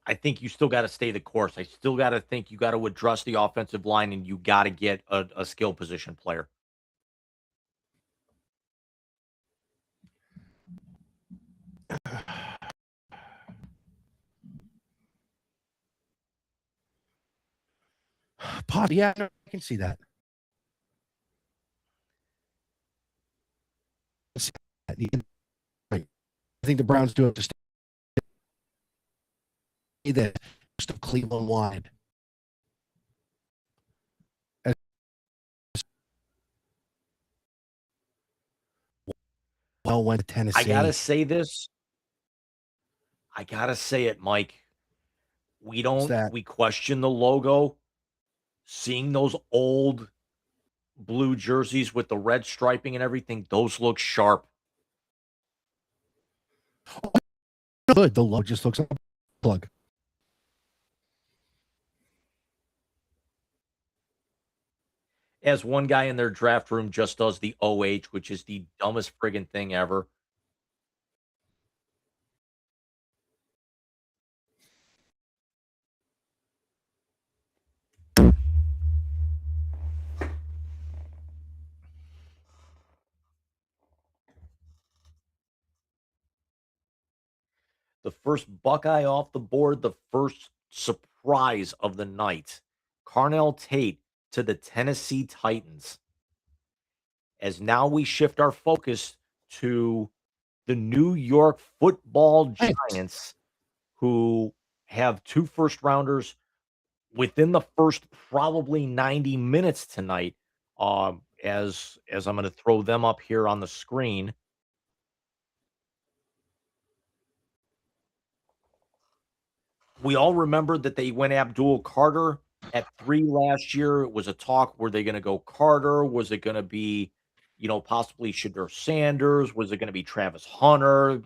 I think you still got to stay the course. I still got to think you got to address the offensive line, and you got to get a skill position player. Yeah, no, I can see that. I think the Browns do it to stay the most of Cleveland wide. Well, went to Tennessee. I gotta say this. I gotta say it, Mike. We question the logo. Seeing those old blue jerseys with the red striping and everything, those look sharp. Good. The logo just looks like a plug. As one guy in their draft room just does the OH, which is the dumbest friggin' thing ever. The first Buckeye off the board, the first surprise of the night. Carnell Tate to the Tennessee Titans. As now we shift our focus to the New York Football Giants, who have 2 first-rounders within the first probably 90 minutes tonight. As I'm going to throw them up here on the screen. We all remember that they went Abdul Carter at 3 last year. It was a talk. Were they going to go Carter? Was it going to be, possibly Shedeur Sanders? Was it going to be Travis Hunter?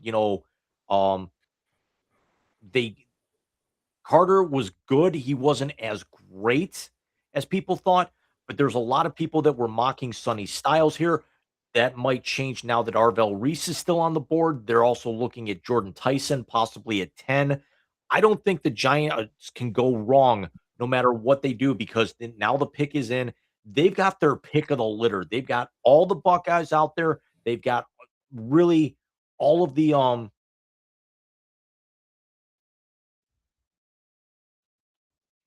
Carter was good. He wasn't as great as people thought, but there's a lot of people that were mocking Sonny Styles here. That might change now that Arvell Reese is still on the board. They're also looking at Jordan Tyson, possibly at 10. I don't think the Giants can go wrong no matter what they do, because now the pick is in. They've got their pick of the litter. They've got all the Buckeyes out there. They've got really all of the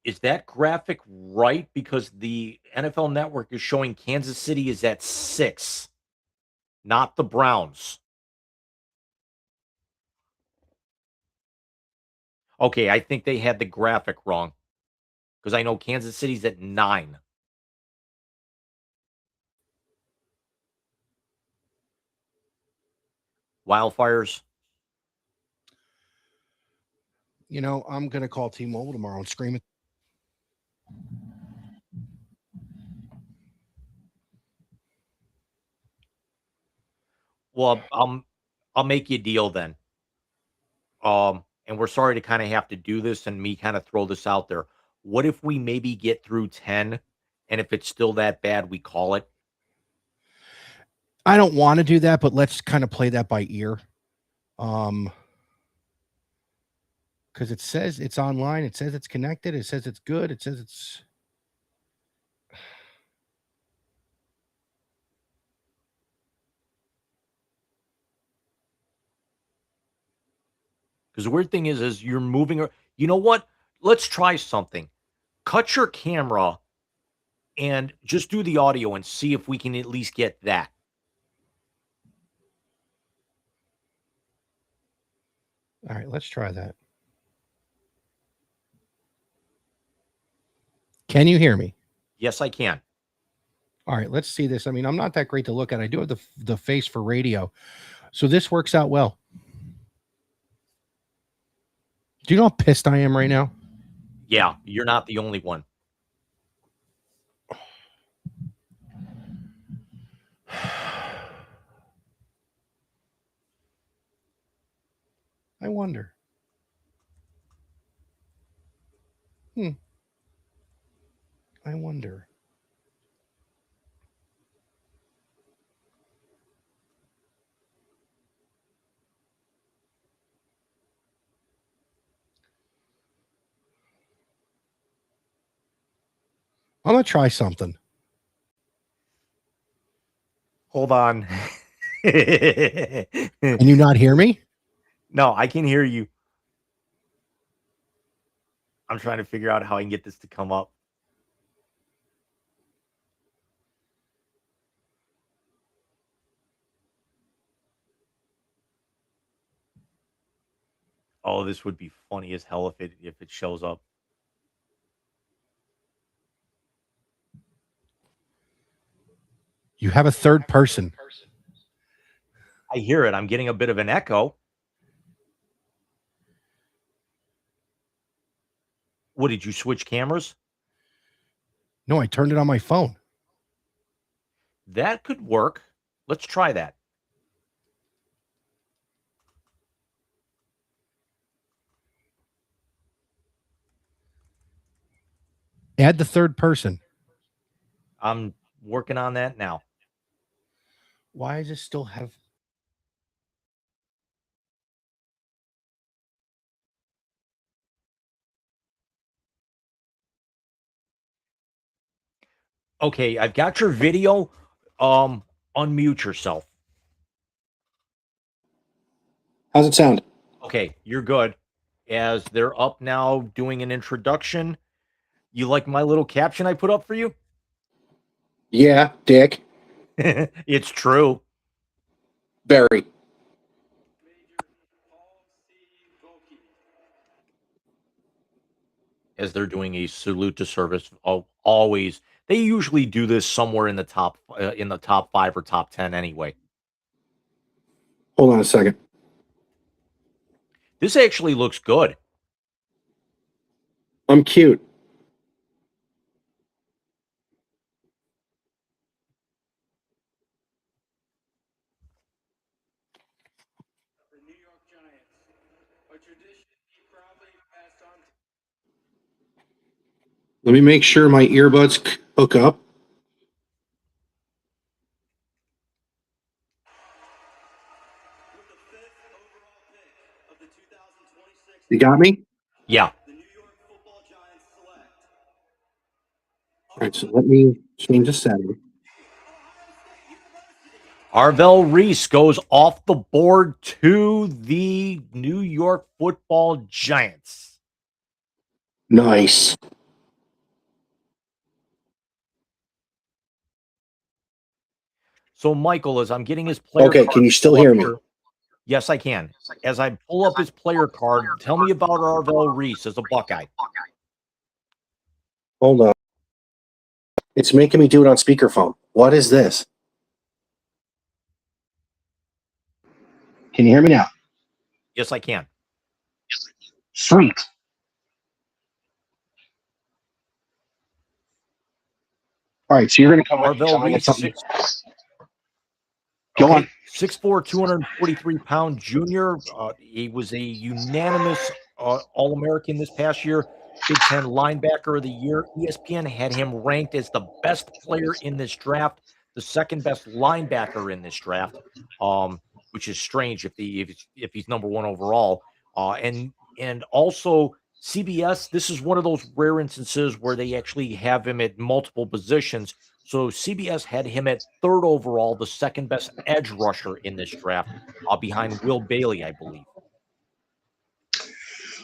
Is that graphic right? Because the NFL Network is showing Kansas City is at 6, not the Browns. Okay, I think they had the graphic wrong because I know Kansas City's at 9. Wildfires. You know, I'm going to call T-Mobile tomorrow and scream it. Well, I'll make you a deal then. And we're sorry to kind of have to do this and me kind of throw this out there. What if we maybe get through 10 and if it's still that bad, we call it? I don't want to do that, but let's kind of play that by ear. Because it says it's online. It says it's connected. It says it's good. It says it's... Because the weird thing is you're moving. You know what? Let's try something. Cut your camera and just do the audio and see if we can at least get that. All right, let's try that. Can you hear me? Yes, I can. All right, let's see this. I mean, I'm not that great to look at. I do have the face for radio. So this works out well. Do you know how pissed I am right now? Yeah, you're not the only one. I wonder. I wonder. I'm going to try something. Hold on. Can you not hear me? No, I can hear you. I'm trying to figure out how I can get this to come up. Oh, this would be funny as hell if it shows up. You have a third person. I hear it. I'm getting a bit of an echo. What, did you switch cameras? No, I turned it on my phone. That could work. Let's try that. Add the third person. I'm working on that now. Why does it still have... Okay, I've got your video. Unmute yourself. How's it sound? Okay, you're good. As they're up now doing an introduction. You like my little caption I put up for you? Yeah, Dick. It's true. Very. As they're doing a salute to service, always they usually do this somewhere in the top 5 or top 10 anyway. Hold on a second. This actually looks good. I'm cute. The New York Giants, a tradition he proudly passed on to Let me make sure my earbuds hook up. with the 5th overall pick of the 2026 You got me? Yeah. the New York Football Giants select. All right, so let me change the setting. Arvell Reese goes off the board to the New York Football Giants. Nice. So, Michael, as I'm getting his player Okay, card can you still pulled hear up me? here- Yes, I can. As I pull up his player card, tell me about Arvell Reese as a Buckeye. Hold on. It's making me do it on speakerphone. What is this? Can you hear me now? Yes, I can. Sweet. All right, so you're going to come with me. Arvell I'm gonna get Reese, something. 6'4", Go on. 243-pound junior. He was a unanimous All-American this past year. Big Ten linebacker of the year. ESPN had him ranked as the best player in this draft, the second best linebacker in this draft, which is strange if he's number one overall. And also CBS. This is one of those rare instances where they actually have him at multiple positions. So CBS had him at third overall, the second best edge rusher in this draft, behind Will Bailey, I believe.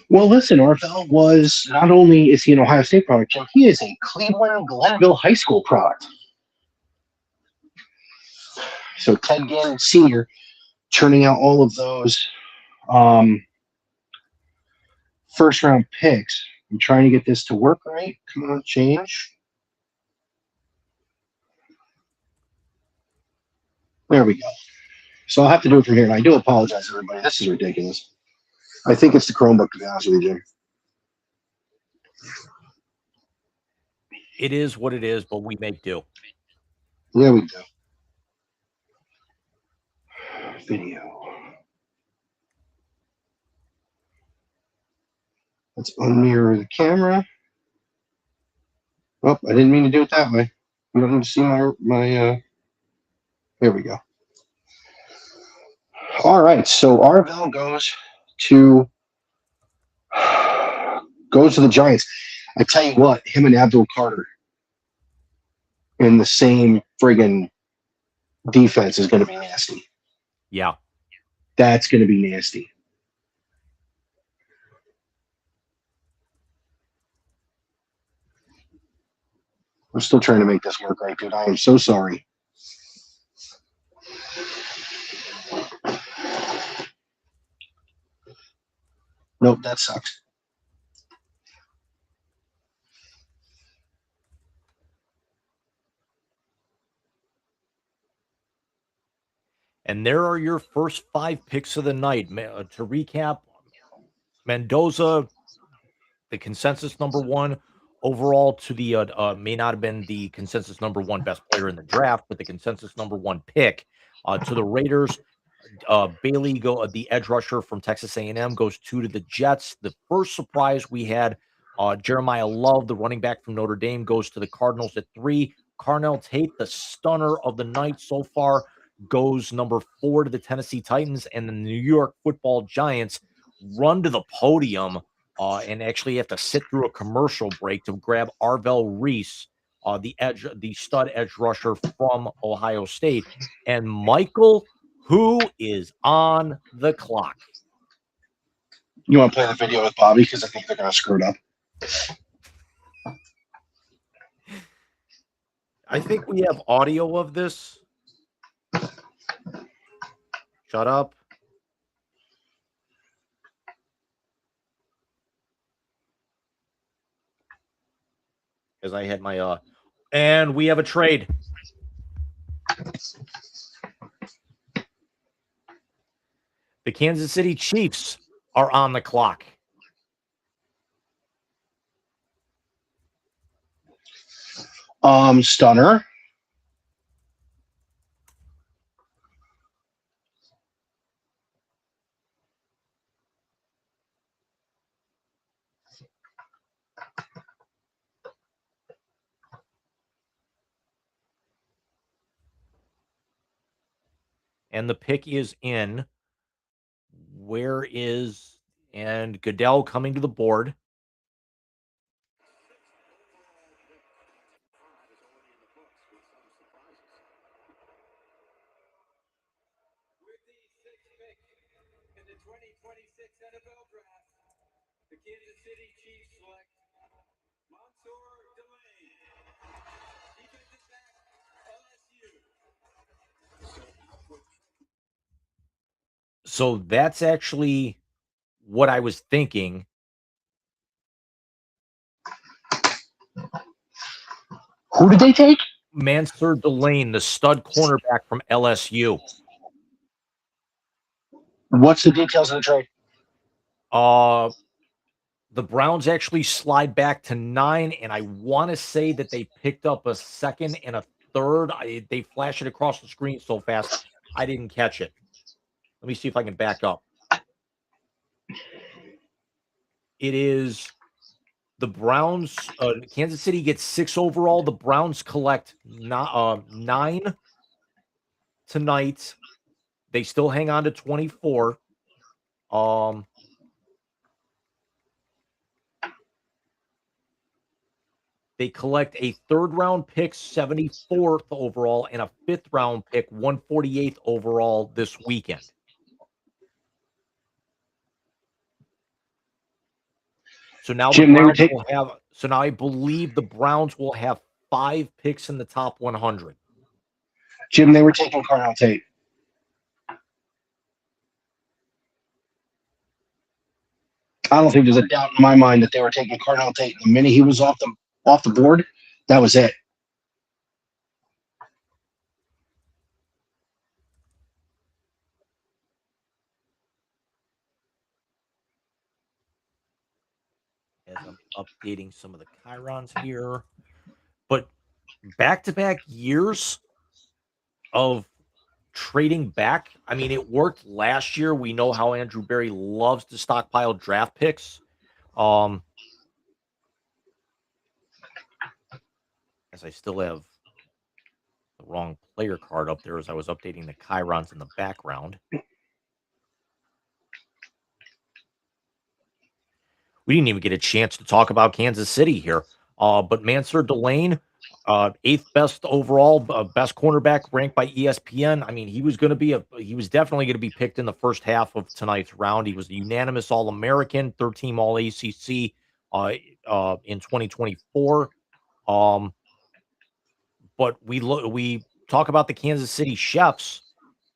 Well, listen, Arvell was not only is he an Ohio State product, Jim, he is a Cleveland Glenville High School product. So Ted Gannon Sr. churning out all of those first round picks. I'm trying to get this to work right. Come on, change. There we go. So I'll have to do it from here, and I do apologize, everybody. This is ridiculous. I think it's the Chromebook, to be honest with you, Jim. It is what it is, but we make do. There we go. Video. Let's unmirror the camera. Oh, I didn't mean to do it that way. You don't need to see my there we go. All right, so Arvell goes to the Giants. I tell you what, him and Abdul Carter in the same friggin' defense is going to be nasty. Yeah. That's going to be nasty. I'm still trying to make this work right, dude. I am so sorry. Nope, that sucks. And there are your first 5 picks of the night. To recap, Mendoza, the consensus number one overall to the may not have been the consensus number one best player in the draft, but the consensus number one pick to the Raiders. Bailey, the edge rusher from Texas A&M, goes 2 to the Jets. The first surprise we had, Jeremiah Love, the running back from Notre Dame, goes to the Cardinals at 3. Carnell Tate, the stunner of the night so far, goes number 4 to the Tennessee Titans, and the New York Football Giants run to the podium and actually have to sit through a commercial break to grab Arvell Reese, the stud edge rusher from Ohio State. And Michael, who is on the clock? You want to play the video with Bobby? Because I think they're going to screw it up. I think we have audio of this. Shut up. Because I had my and we have a trade. The Kansas City Chiefs are on the clock. Stunner. And the pick is in. Where is and Goodell coming to the board? With the 6th pick in the 2026 NFL Draft, the Kansas City Chiefs select Mansour Delane, defensive back, LSU. So that's actually what I was thinking. Who did they take? Mansur Delane, the stud cornerback from LSU. What's the details of the trade? The Browns actually slide back to 9, and I want to say that they picked up a second and a third. They flash it across the screen so fast, I didn't catch it. Let me see if I can back up. It is the Browns. Kansas City gets 6 overall. The Browns collect 9 tonight. They still hang on to 24. They collect a 3rd round pick, 74th overall, and a 5th round pick, 148th overall this weekend. So now Jim, the they were Browns will have. So now I believe the Browns will have 5 picks in the top 100. Jim, they were taking Carnell Tate. I don't think there's a doubt in my mind that they were taking Carnell Tate. The minute he was off the board, that was it. As I'm updating some of the chyrons here. But back-to-back years of trading back. I mean, it worked last year. We know how Andrew Berry loves to stockpile draft picks. As I still have the wrong player card up there as I was updating the chyrons in the background. We didn't even get a chance to talk about Kansas City here. But Mansur Delane, 8th best overall, best cornerback ranked by ESPN. I mean, he was definitely going to be picked in the first half of tonight's round. He was a unanimous All-American, 13-team All-ACC in 2024. But we talk about the Kansas City Chefs,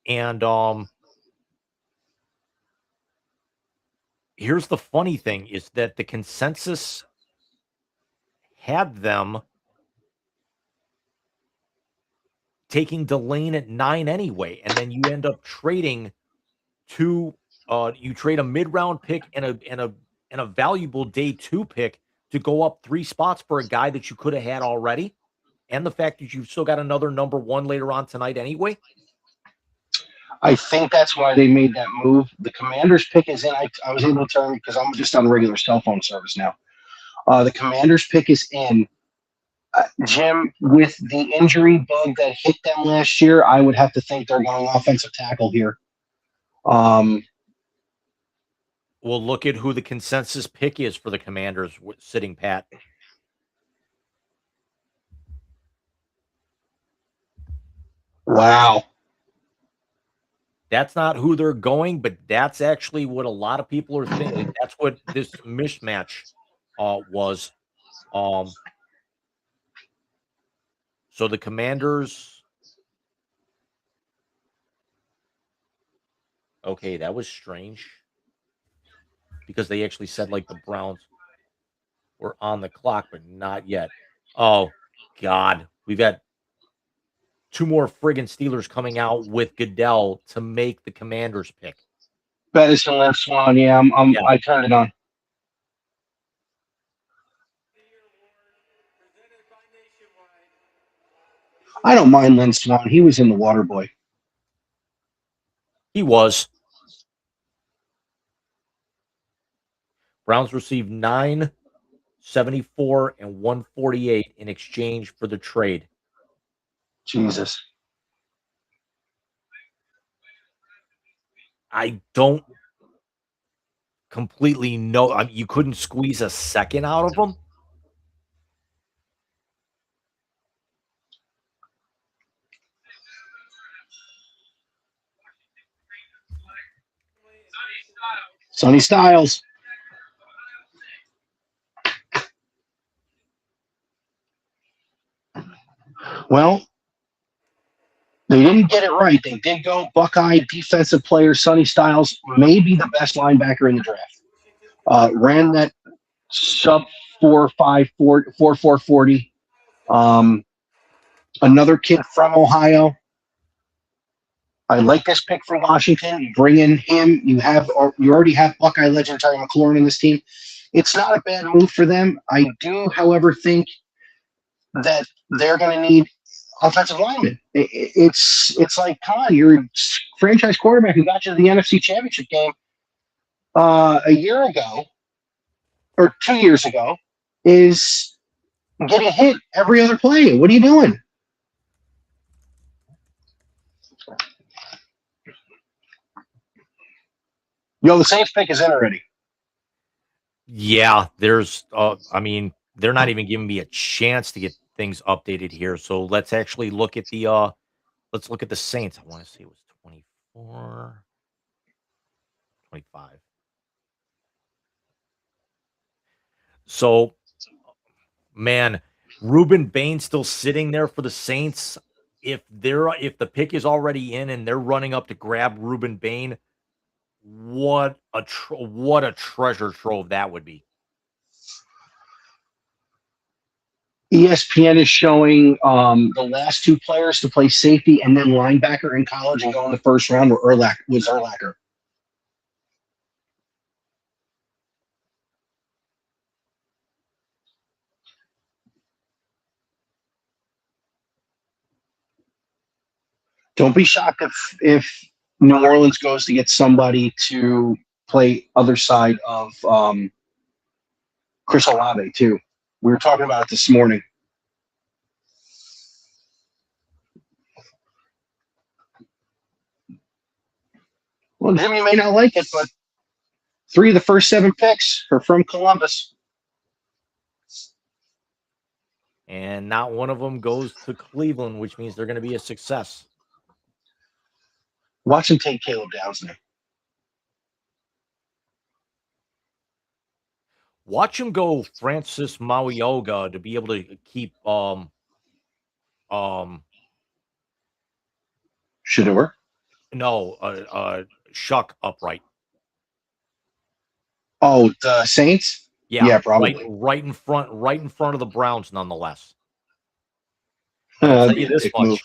and here's the funny thing is that the consensus had them taking Delane at 9 anyway, and then you end up trading you trade a mid-round pick and a valuable day 2 pick to go up 3 spots for a guy that you could have had already, and the fact that you've still got another number 1 later on tonight anyway. I think that's why they made that move. The Commanders pick is in. I was able to turn because I'm just on regular cell phone service now. The Commanders pick is in. Jim, with the injury bug that hit them last year, I would have to think they're going offensive tackle here. Well, look at who the consensus pick is for the Commanders sitting pat. Wow. That's not who they're going, but that's actually what a lot of people are thinking. That's what this mismatch was. So the Commanders. Okay, that was strange because they actually said like the Browns were on the clock, but not yet. Oh, God. We've got 2 more friggin' Steelers coming out with Goodell to make the Commanders pick. Bettison Lynn Swan. Yeah, Yeah. I turned it on. I don't mind Lynn Swan. He was in the Waterboy. He was. Browns received 9, 74, and 148 in exchange for the trade. Jesus. I don't completely know. I mean, you couldn't squeeze a second out of them. Sonny Styles. Well, They didn't get it right. They did go Buckeye defensive player Sonny Styles, maybe the best linebacker in the draft. Ran that sub 4.40. Another kid from Ohio. I like this pick for Washington. You bring in him. You already have Buckeye legend Terry McLaurin in this team. It's not a bad move for them. I do, however, think that they're going to need offensive linemen. It's like, come on, you're a franchise quarterback who got you to the NFC Championship game a year ago or 2 years ago is getting hit every other play. What are you doing? Yo, the Saints pick is in already. Yeah, there's I mean, they're not even giving me a chance to get things updated here. So let's actually look at the Saints. I want to see it was 24, 25. So, man, Ruben Bain still sitting there for the Saints. If the pick is already in and they're running up to grab Ruben Bain, what a treasure trove that would be. ESPN is showing the last two players to play safety and then linebacker in college and go in the first round were Urlacher. Don't be shocked if New Orleans goes to get somebody to play other side of Chris Olave too. We were talking about it this morning. Well, Jimmy may not like it, but 3 of the first 7 picks are from Columbus. And not one of them goes to Cleveland, which means they're going to be a success. Watch him take Caleb Downs now. Watch him go Francis Mauioga to be able to keep Shedeur. Shuck upright. Oh, the Saints? Yeah, probably. Right in front of the Browns, nonetheless. I'll tell you this much.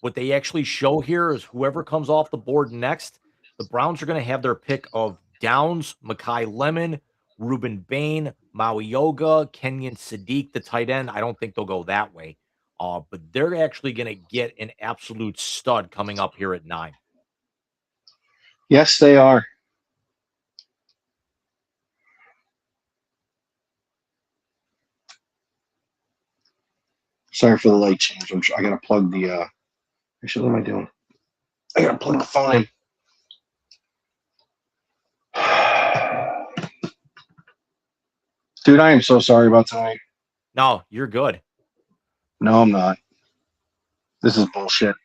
What they actually show here is whoever comes off the board next, the Browns are going to have their pick of Downs, Mekhi Lemon, Ruben Bain, Mauioga, Kenyon Sadiq, the tight end. I don't think they'll go that way. But they're actually going to get an absolute stud coming up here at 9. Yes, they are. Sorry for the light change. I got to plug the actually, what am I doing? I got to plug the phone in. Dude, I am so sorry about tonight. No, you're good. No, I'm not. This is bullshit.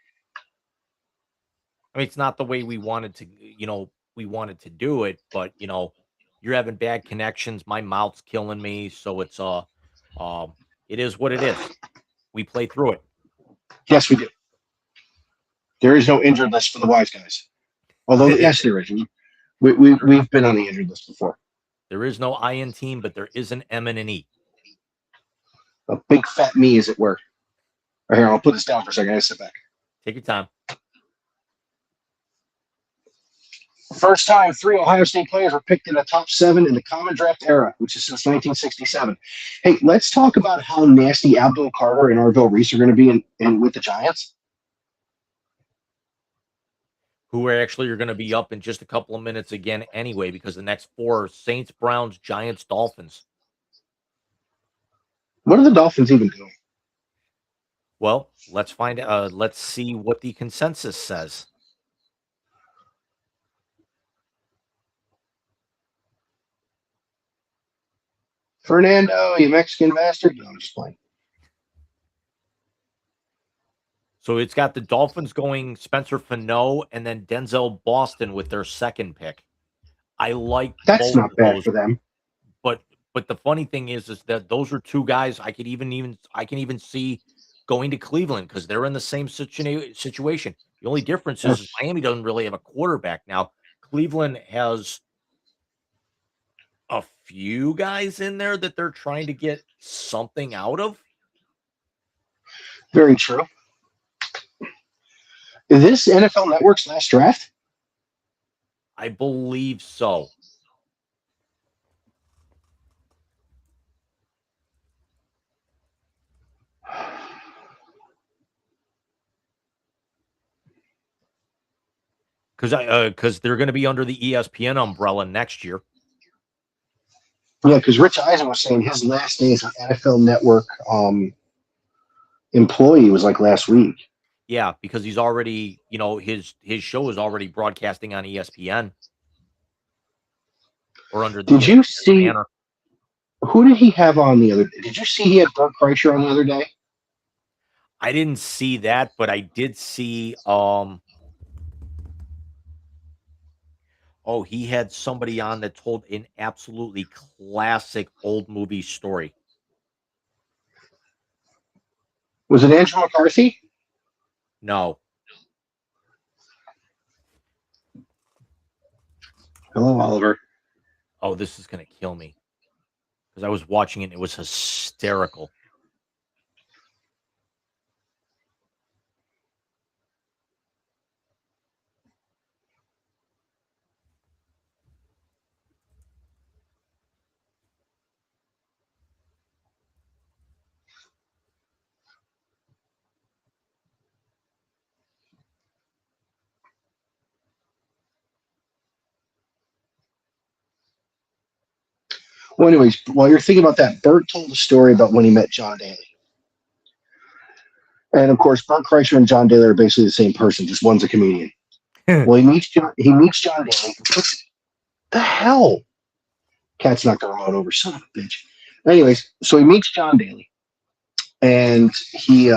I mean, it's not the way we wanted to do it, but you're having bad connections. My mouth's killing me, so it's it is what it is. We play through it. Yes, we do. There is no injured list for the wise guys. Although, yes, there is. We've been on the injured list before. There is no I in team, but there is an M and an E. A big fat me, as it were. Right here, I'll put this down for a second. I sit back. Take your time. First time 3 Ohio State players were picked in the top 7 in the common draft era, which is since 1967. Hey, let's talk about how nasty Abdul Carter and Arvell Reese are going to be in with the Giants. Who are going to be up in just a couple of minutes again anyway, because the next 4 are Saints, Browns, Giants, Dolphins. What are the Dolphins even doing? Well, let's find out. Let's see what the consensus says. Fernando, you Mexican bastard. No, I'm just playing. So it's got the Dolphins going Spencer Fano and then Denzel Boston with their second pick. I like that's not bad for them. But the funny thing is that those are 2 guys I can even see going to Cleveland because they're in the same situation. The only difference is Miami doesn't really have a quarterback now. Cleveland has a few guys in there that they're trying to get something out of. Very true. Is this NFL Network's last draft? I believe so. Because they're going to be under the ESPN umbrella next year. Yeah, because Rich Eisen was saying his last day as an NFL Network employee was like last week. Yeah, because he's already, his show is already broadcasting on ESPN or under the Did you see banner. who did he have on the other day? Did you see he had Bert Kreischer on the other day? I didn't see that, but I did see he had somebody on that told an absolutely classic old movie story. Was it Andrew McCarthy? No. Hello, Oliver. Oh, this is going to kill me. Because I was watching it and it was hysterical. Well, anyways, while you're thinking about that, Bert told a story about when he met John Daly. And of course, Bert Kreischer and John Daly are basically the same person, just one's a comedian. Well, he meets John Daly. The hell? Cat's knocked the remote over, son of a bitch. Anyways, so he meets John Daly, and he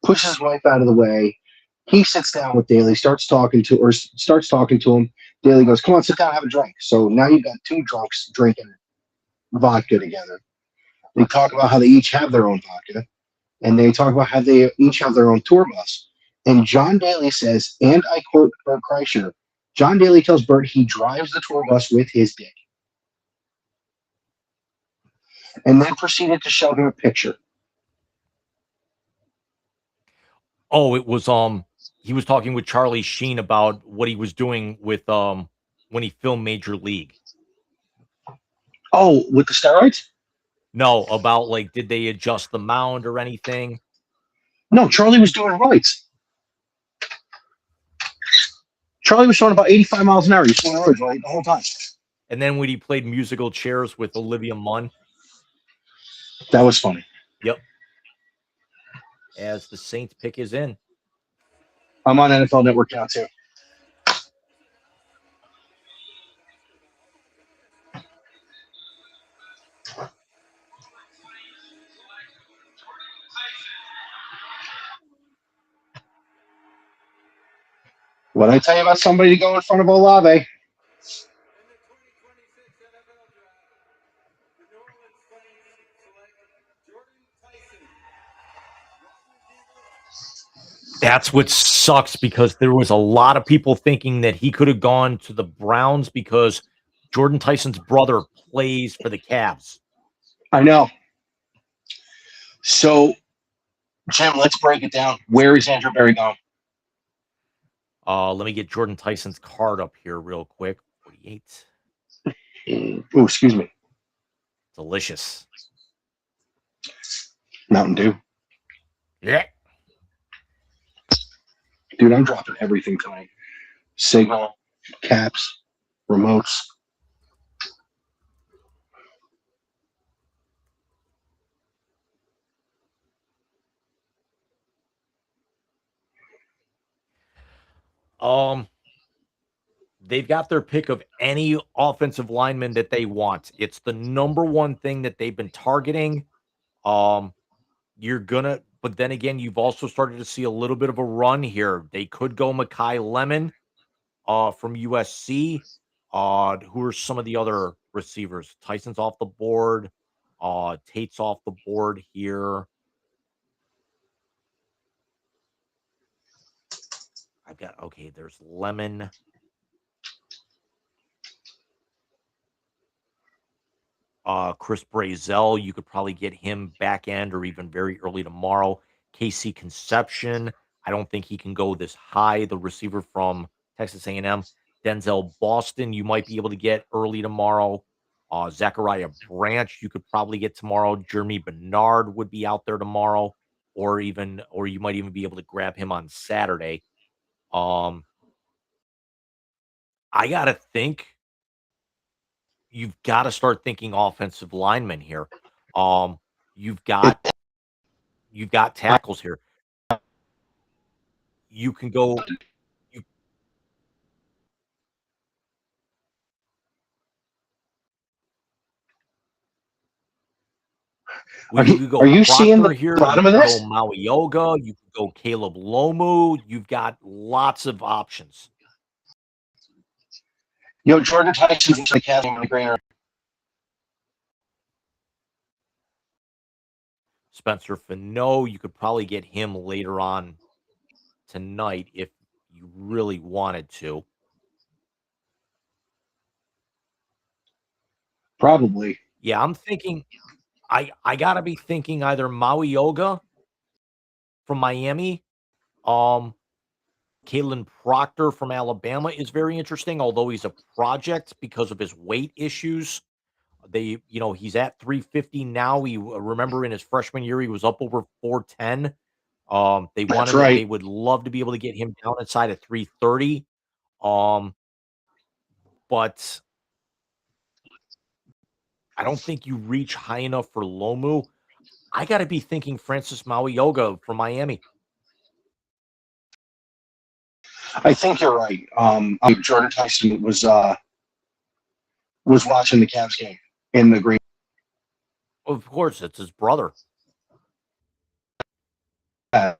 pushes his wife out of the way. He sits down with Daly, starts talking to him. Daly goes, "Come on, sit down, have a drink." So now you've got two drunks drinking vodka together. They talk about how they each have their own vodka, and they talk about how they each have their own tour bus. And John Daly says, and I quote Bert Kreischer, John Daly tells Bert he drives the tour bus with his dick. And then proceeded to show him a picture. Oh, it was he was talking with Charlie Sheen about what he was doing with when he filmed Major League. Oh, with the steroids? No, about like did they adjust the mound or anything? No, Charlie was doing roids. Charlie was showing about 85 miles an hour. He was showing roids right the whole time. And then when he played musical chairs with Olivia Munn. That was funny. Yep. As the Saints pick is in. I'm on NFL Network now too. What I tell you about somebody to go in front of Olave? In the 2026 NFL Draft, the New Orleans Saints select Jordan Tyson. That's what sucks because there was a lot of people thinking that he could have gone to the Browns because Jordan Tyson's brother plays for the Cavs. I know. So, Jim, let's break it down. Where is Andrew Berry gone? Let me get Jordan Tyson's card up here real quick. 48. Oh, excuse me. Delicious. Mountain Dew. Yeah. Dude, I'm dropping everything tonight. Signal, caps, remotes. They've got their pick of any offensive lineman that they want. It's the number one thing that they've been targeting. But then again, you've also started to see a little bit of a run here. They could go Mekhi Lemon from USC. Who are some of the other receivers? Tyson's off the board. Tate's off the board here. okay, there's Lemon. Chris Brazel, you could probably get him back end or even very early tomorrow. KC Conception, I don't think he can go this high. The receiver from Texas A&M, Denzel Boston, you might be able to get early tomorrow. Zachariah Branch, you could probably get tomorrow. Jeremy Bernard would be out there tomorrow, or you might even be able to grab him on Saturday. I gotta think you've got to start thinking offensive linemen here. Um, you've got tackles here. You can go. You, Are you you, could go are you seeing Proctor the here. bottom You of could this? go Maui Yoga. You could go Caleb Lomu. You've got lots of options. Yo, Jordan Tyson's the casting in the green. Spencer Fano, you could probably get him later on tonight if you really wanted to. Probably. Yeah, I'm thinking. I gotta be thinking either Maui Yoga from Miami. Kalen Proctor from Alabama is very interesting, although he's a project because of his weight issues. He's at 350 now. Remember in his freshman year, he was up over 410. That's right. They would love to be able to get him down inside of 330. But I don't think you reach high enough for Lomu. I got to be thinking Francis Maui Yoga from Miami. I think you're right. Jordan Tyson was watching the Cavs game in the green. Of course, it's his brother. Guys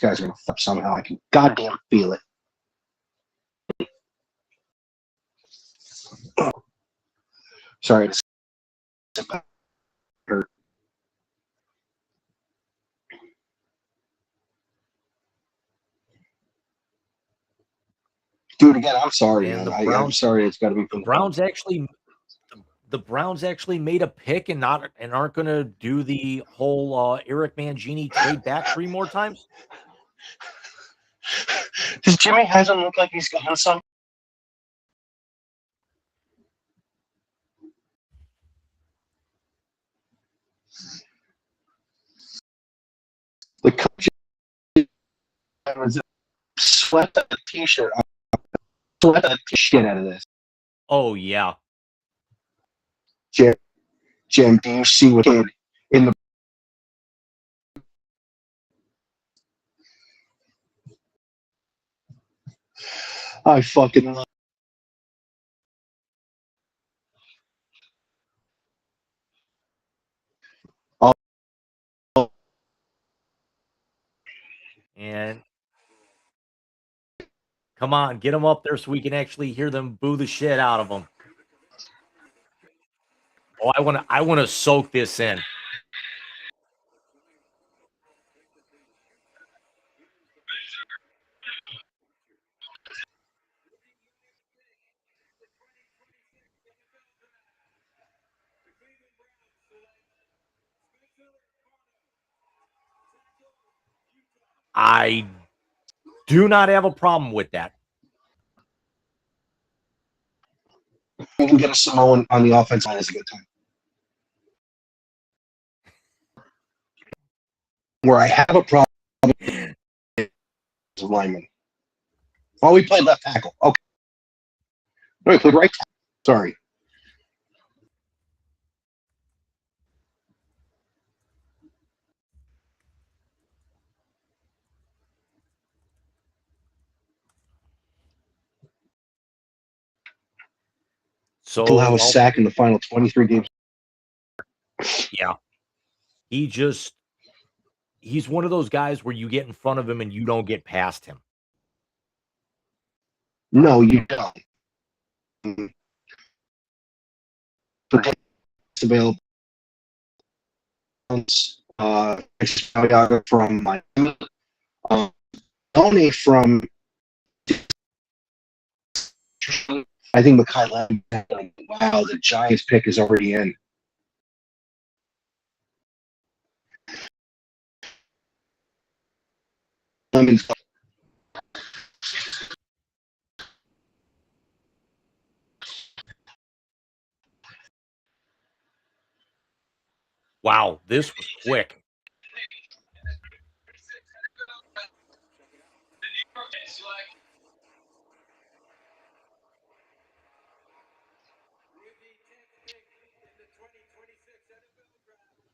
are gonna flip somehow. I can goddamn feel it. Sorry to sit back. Do it again. I'm sorry, And man. I'm sorry. It's got to be. The Browns actually made a pick and aren't going to do the whole Eric Mangini trade back 3 more times. Does Jimmy Haslam look like he's got some? The coach sweat the t-shirt. Sweat the shit out of this. Oh yeah. Jim, do you see what kid in the? I fucking love. And come on, get them up there so we can actually hear them boo the shit out of them. Oh, I want to soak this in. I do not have a problem with that. You can get a Samoan on the offense line is a good time. Where I have a problem is lineman. Oh, we played left tackle. Okay. No, we played right tackle. Sorry. So He'll have a sack in the final 23 games. Yeah. He's one of those guys where you get in front of him and you don't get past him. No, you don't. available. From Miami. Tony from I think Makai Lemon. Wow, the Giants pick is already in. Lemon's Wow, this was quick. With the 10th pick in the 2026 NFL Draft,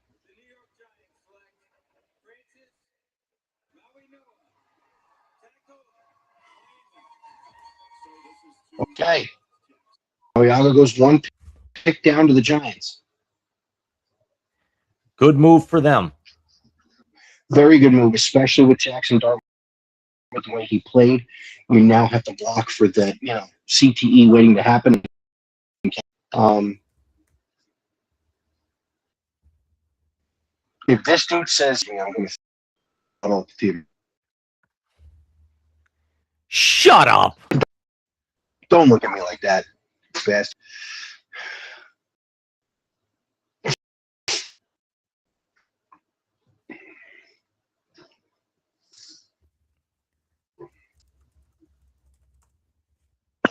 the New York Giants select Francis Mauigoa, tackle, Miami. okay. Oyaga goes one pick down to the Giants. Good move for them. Very good move, especially with Jackson Darwin, with the way he played. We now have to block for the CTE waiting to happen. If this dude says, I'm going to follow the team, Shut up. don't look at me like that, fast.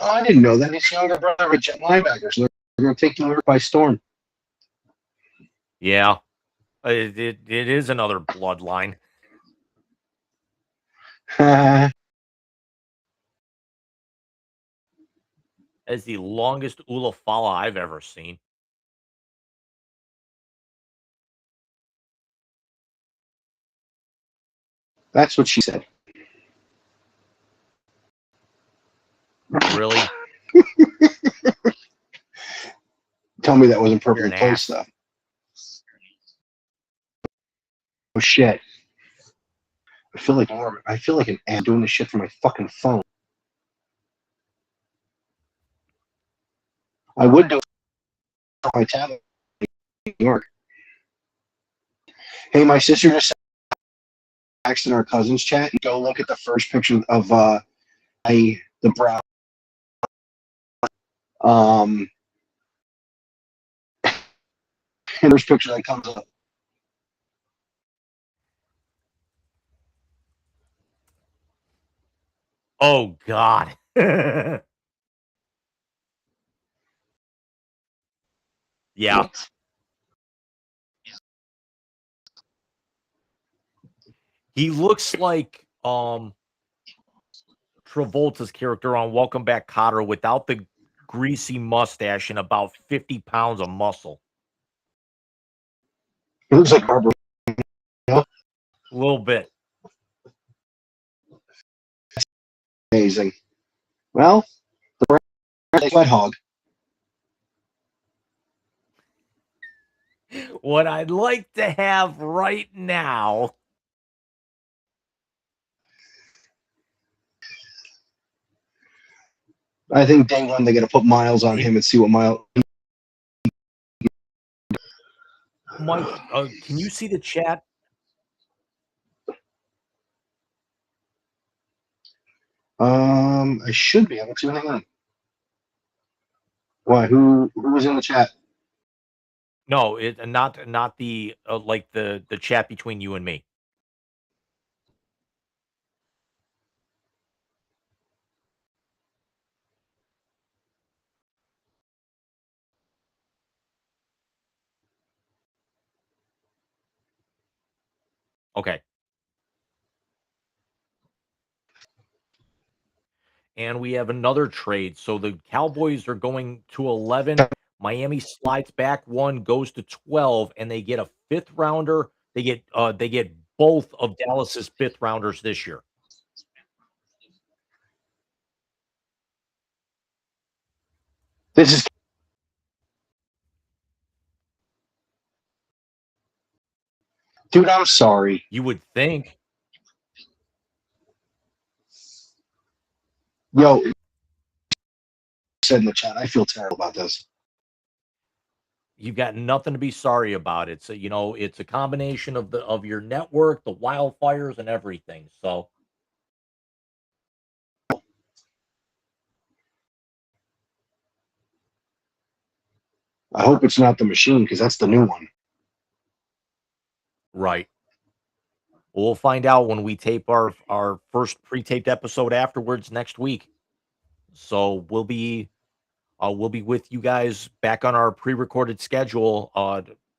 Oh, I didn't know that. His younger brother with Jet linebackers. They're going to take New York by storm. Yeah, it is another bloodline. As the longest Ulafala I've ever seen. That's what she said. Really? Tell me that wasn't You're perfectly an placed, ass. though. Oh, shit. I feel like an ad doing this shit from my fucking phone. I would do it on my tablet in New York. Hey, my sister just texted in our cousins chat. Go look at the first picture of the brown. And first picture that comes up. Oh, God. Yeah. He looks like Travolta's character on Welcome Back, Kotter without the greasy mustache and about 50 pounds of muscle. It looks like Barbara. A little bit. Amazing. Well, the brown wet hog. What I'd like to have right now. I think day one they got to put miles on him and see what Miles. Mike, can you see the chat? I should be able to. Hang on. Why? Who was in the chat? No, not the like the chat between you and me. Okay. And we have another trade. So the Cowboys are going to 11. Miami slides back one, goes to 12, and they get a fifth rounder. They get both of Dallas's fifth rounders this year. This is. Dude, I'm sorry. You would think. Yo, said in the chat, I feel terrible about this. You've got nothing to be sorry about. It's a, it's a combination of your network, the wildfires, and everything. So I hope it's not the machine because that's the new one. right. We'll find out when we tape our first pre-taped episode afterwards next week. So we'll be with you guys back on our pre-recorded schedule.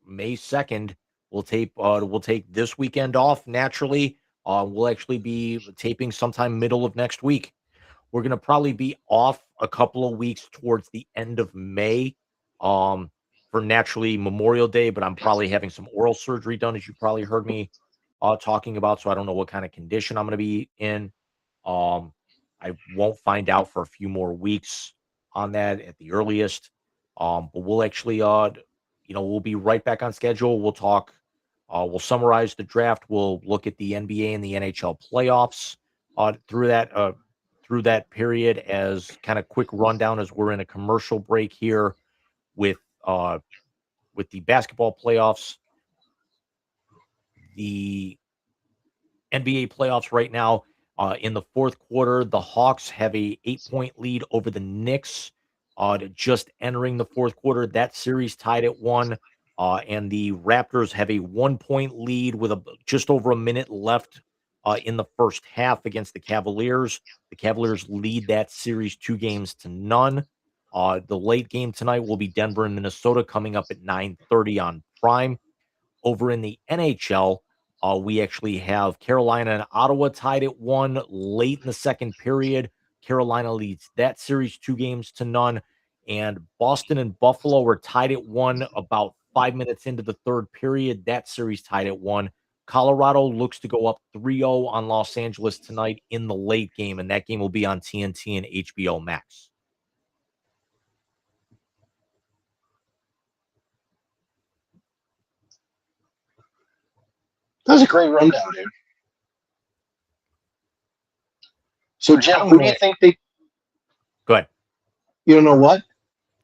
May 2nd. We'll take this weekend off naturally. We'll actually be taping sometime middle of next week. We're gonna probably be off a couple of weeks towards the end of May. For naturally Memorial Day, but I'm probably having some oral surgery done, as you probably heard me talking about. So I don't know what kind of condition I'm going to be in. I won't find out for a few more weeks on that at the earliest. But we'll actually, we'll be right back on schedule. We'll talk. We'll summarize the draft. We'll look at the NBA and the NHL playoffs through that period as kind of quick rundown as we're in a commercial break here with the basketball playoffs, the NBA playoffs right now. In the fourth quarter, the Hawks have a 8-point lead over the Knicks. Just entering the fourth quarter, that series tied at 1. And the Raptors have a 1-point lead with just over a minute left in the first half against the Cavaliers. The Cavaliers lead that series 2-0. The late game tonight will be Denver and Minnesota coming up at 9:30 on Prime. Over in the NHL, we actually have Carolina and Ottawa tied at 1 late in the second period. Carolina leads that series 2-0. And Boston and Buffalo are tied at 1 about 5 minutes into the third period. That series tied at 1. Colorado looks to go up 3-0 on Los Angeles tonight in the late game, and that game will be on TNT and HBO Max. That was a great rundown, dude. So, Jim, who do you think they? Go ahead. You don't know what?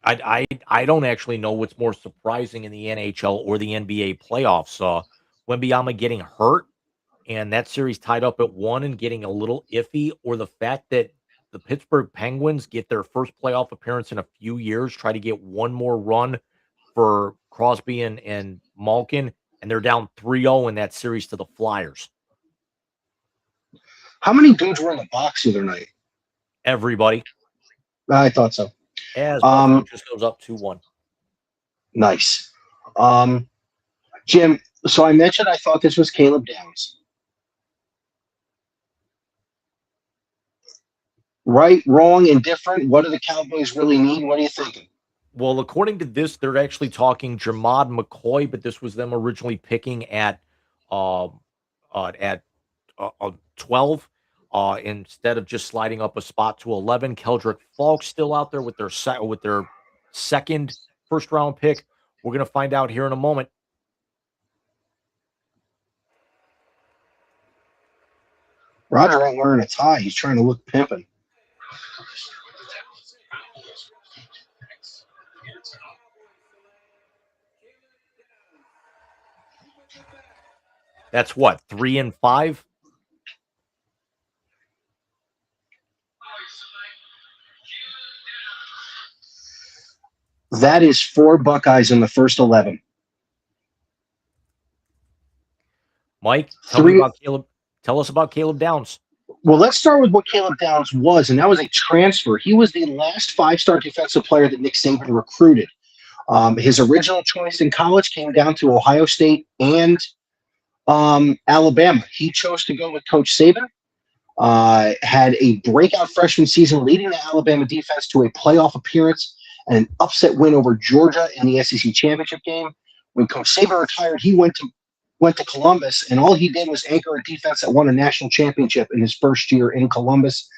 I don't actually know what's more surprising in the NHL or the NBA playoffs. Wembanyama getting hurt and that series tied up at 1 and getting a little iffy, or the fact that the Pittsburgh Penguins get their first playoff appearance in a few years, try to get one more run for Crosby and Malkin, and they're down 3-0 in that series to the Flyers. How many dudes were in the box the other night? Everybody. I thought so. As Buffalo just goes up 2-1. Nice. Jim, so I mentioned I thought this was Caleb Downs. Right, wrong, indifferent. What do the Cowboys really need? What are you thinking? Well, according to this, they're actually talking Jermod McCoy, but this was them originally picking at 12 instead of just sliding up a spot to 11. Keldrick Falk still out there with their second first round pick. We're going to find out here in a moment. Roger ain't wearing a tie. He's trying to look pimping. That's what, 3 and 5? That is 4 Buckeyes in the first 11. Mike, tell us about Caleb Downs. Well, let's start with what Caleb Downs was, and that was a transfer. He was the last 5-star defensive player that Nick Saban recruited. His original choice in college came down to Ohio State and Alabama. He chose to go with Coach Saban. Had a breakout freshman season, leading the Alabama defense to a playoff appearance and an upset win over Georgia in the SEC championship game. When Coach Saban retired, he went to Columbus, and all he did was anchor a defense that won a national championship in his first year in Columbus.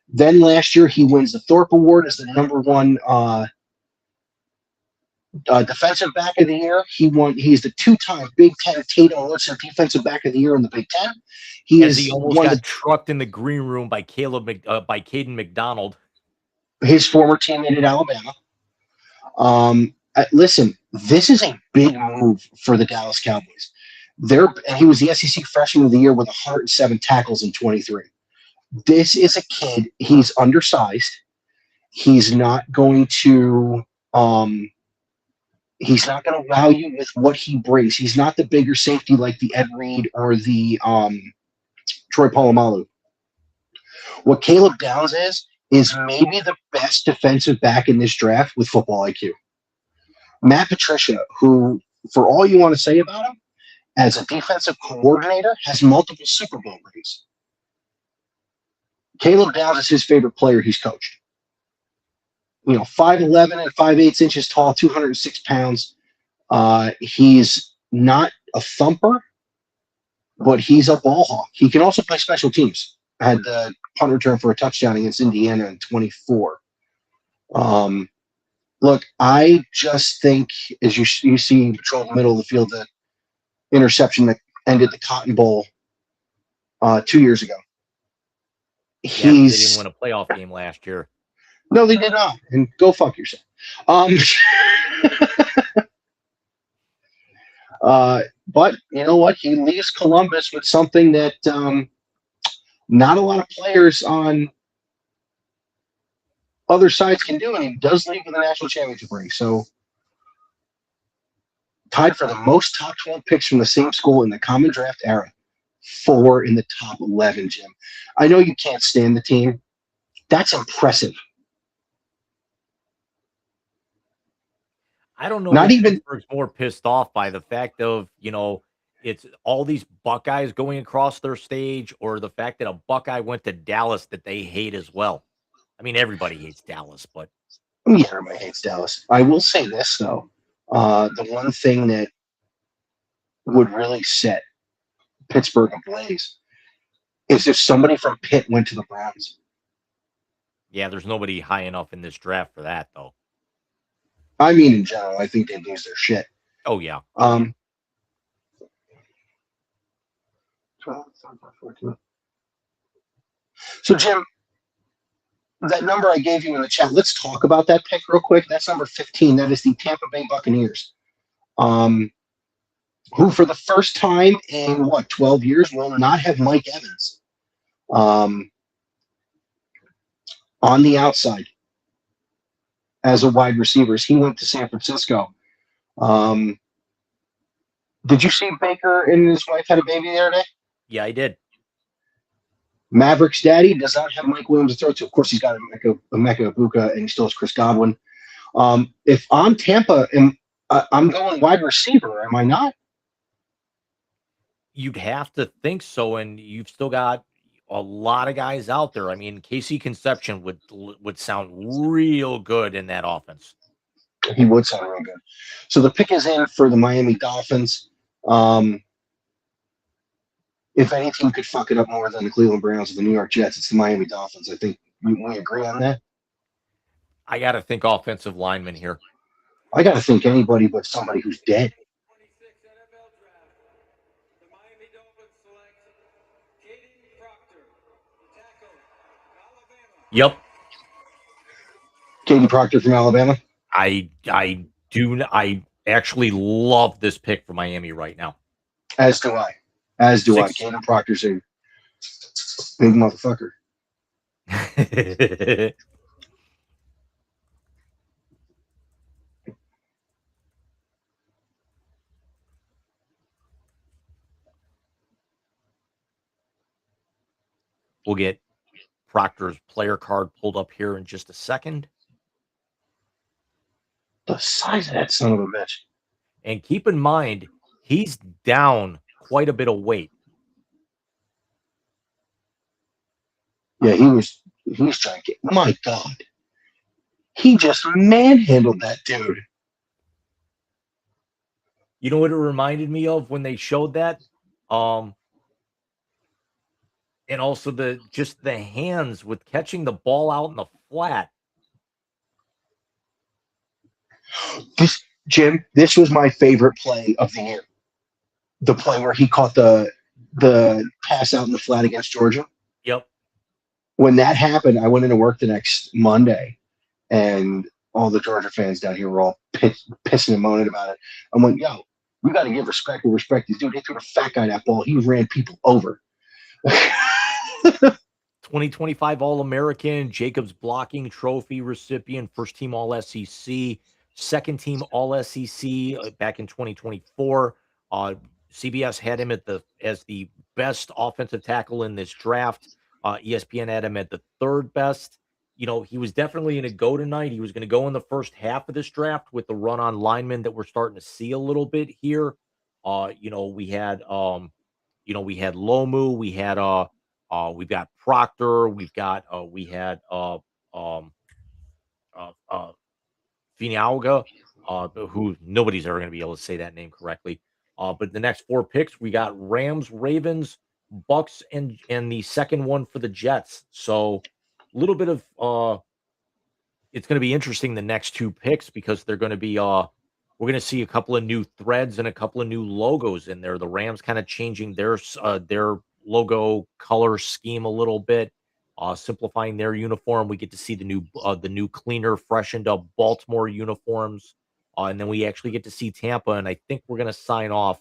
Then last year, he wins the Thorpe Award as the number 1 defensive back of the year. He's the 2-time Big Ten Tatum Wilson defensive back of the year in the Big Ten. He almost got trucked in the green room by Caden McDonald, his former teammate at Alabama. Listen, This is a big move for the Dallas Cowboys. And he was the SEC Freshman of the Year with 107 tackles in 23. This is a kid. He's undersized. He's not going to wow you with what he brings. He's not the bigger safety like the Ed Reed or the Troy Polamalu. What Caleb Downs is maybe the best defensive back in this draft with football IQ. Matt Patricia, who, for all you want to say about him, as a defensive coordinator, has multiple Super Bowl rings. Caleb Downs is his favorite player he's coached. 5'11" and 5/8 inches tall, 206 pounds. He's not a thumper, but he's a ball hawk. He can also play special teams. Had the punt return for a touchdown against Indiana in 24. Look, I just think, as you see him patrol the middle of the field, the interception that ended the Cotton Bowl 2 years ago. They didn't win a playoff game last year. No, they did not. And go fuck yourself. But you know what? He leaves Columbus with something that not a lot of players on other sides can do, and he does leave with a national championship ring. So tied for the most top 12 picks from the same school in the common draft era. 4 in the top 11, Jim. I know you can't stand the team. That's impressive. I don't know. Not if even Pittsburgh's more pissed off by the fact of, it's all these Buckeyes going across their stage, or the fact that a Buckeye went to Dallas that they hate as well. I mean, everybody hates Dallas, but yeah, everybody hates Dallas. I will say this though: the one thing that would really set Pittsburgh ablaze is if somebody from Pitt went to the Browns. yeah, there's nobody high enough in this draft for that, though. I mean, in general, I think they'd lose their shit. Oh yeah. 12, 13, 14. So, Jim, that number I gave you in the chat, let's talk about that pick real quick. That's number 15. That is the Tampa Bay Buccaneers, who for the first time in, 12 years will not have Mike Evans on the outside as a wide receiver. He went to San Francisco. Did you see Baker and his wife had a baby the other day? Yeah, I did. Maverick's daddy does not have Mike Williams to throw to. Of course, he's got Emeka Egbuka, and he still has Chris Godwin. If I'm Tampa, I'm going wide receiver, am I not? You'd have to think so, and you've still got a lot of guys out there. I mean, Casey Conception would sound real good in that offense. He would sound real good. So the pick is in for the Miami Dolphins. If any team could fuck it up more than the Cleveland Browns or the New York Jets, it's the Miami Dolphins. I think we agree on that. I got to think offensive lineman here. I got to think anybody but somebody who's dead. 26 NFL Draft. The Miami Dolphins select Kaden Proctor, tackle, Alabama. Yep. Kaden Proctor from Alabama. I actually love this pick for Miami right now. As do I. Kaden Proctor's a big motherfucker. We'll get Proctor's player card pulled up here in just a second. The size of that son of a bitch. And keep in mind, he's down quite a bit of weight. Yeah, he's gigantic. My God. He just manhandled that dude. You know what it reminded me of when they showed that? And also the hands with catching the ball out in the flat. This was my favorite play of the year. The play where he caught the pass out in the flat against Georgia. Yep. When that happened, I went into work the next Monday, and all the Georgia fans down here were all pissing and moaning about it. I'm like, yo, we got to give respect where respect is due. They threw the fat guy that ball. He ran people over. 2025 All-American, Jacobs blocking trophy recipient, first team All-SEC, second team All-SEC back in 2024. CBS had him as the best offensive tackle in this draft. ESPN had him at the third best. He was definitely going to go tonight. He was going to go in the first half of this draft with the run on linemen that we're starting to see a little bit here. We had Lomu, we've got Proctor, Finiauga, who nobody's ever going to be able to say that name correctly. But the next four picks, we got Rams, Ravens, Bucks, and the second one for the Jets. So a little bit of it's going to be interesting the next two picks because they're going to be we're going to see a couple of new threads and a couple of new logos in there. The Rams kind of changing their logo color scheme a little bit, simplifying their uniform. We get to see the new cleaner, freshened up Baltimore uniforms, and then we actually get to see Tampa. And I think we're going to sign off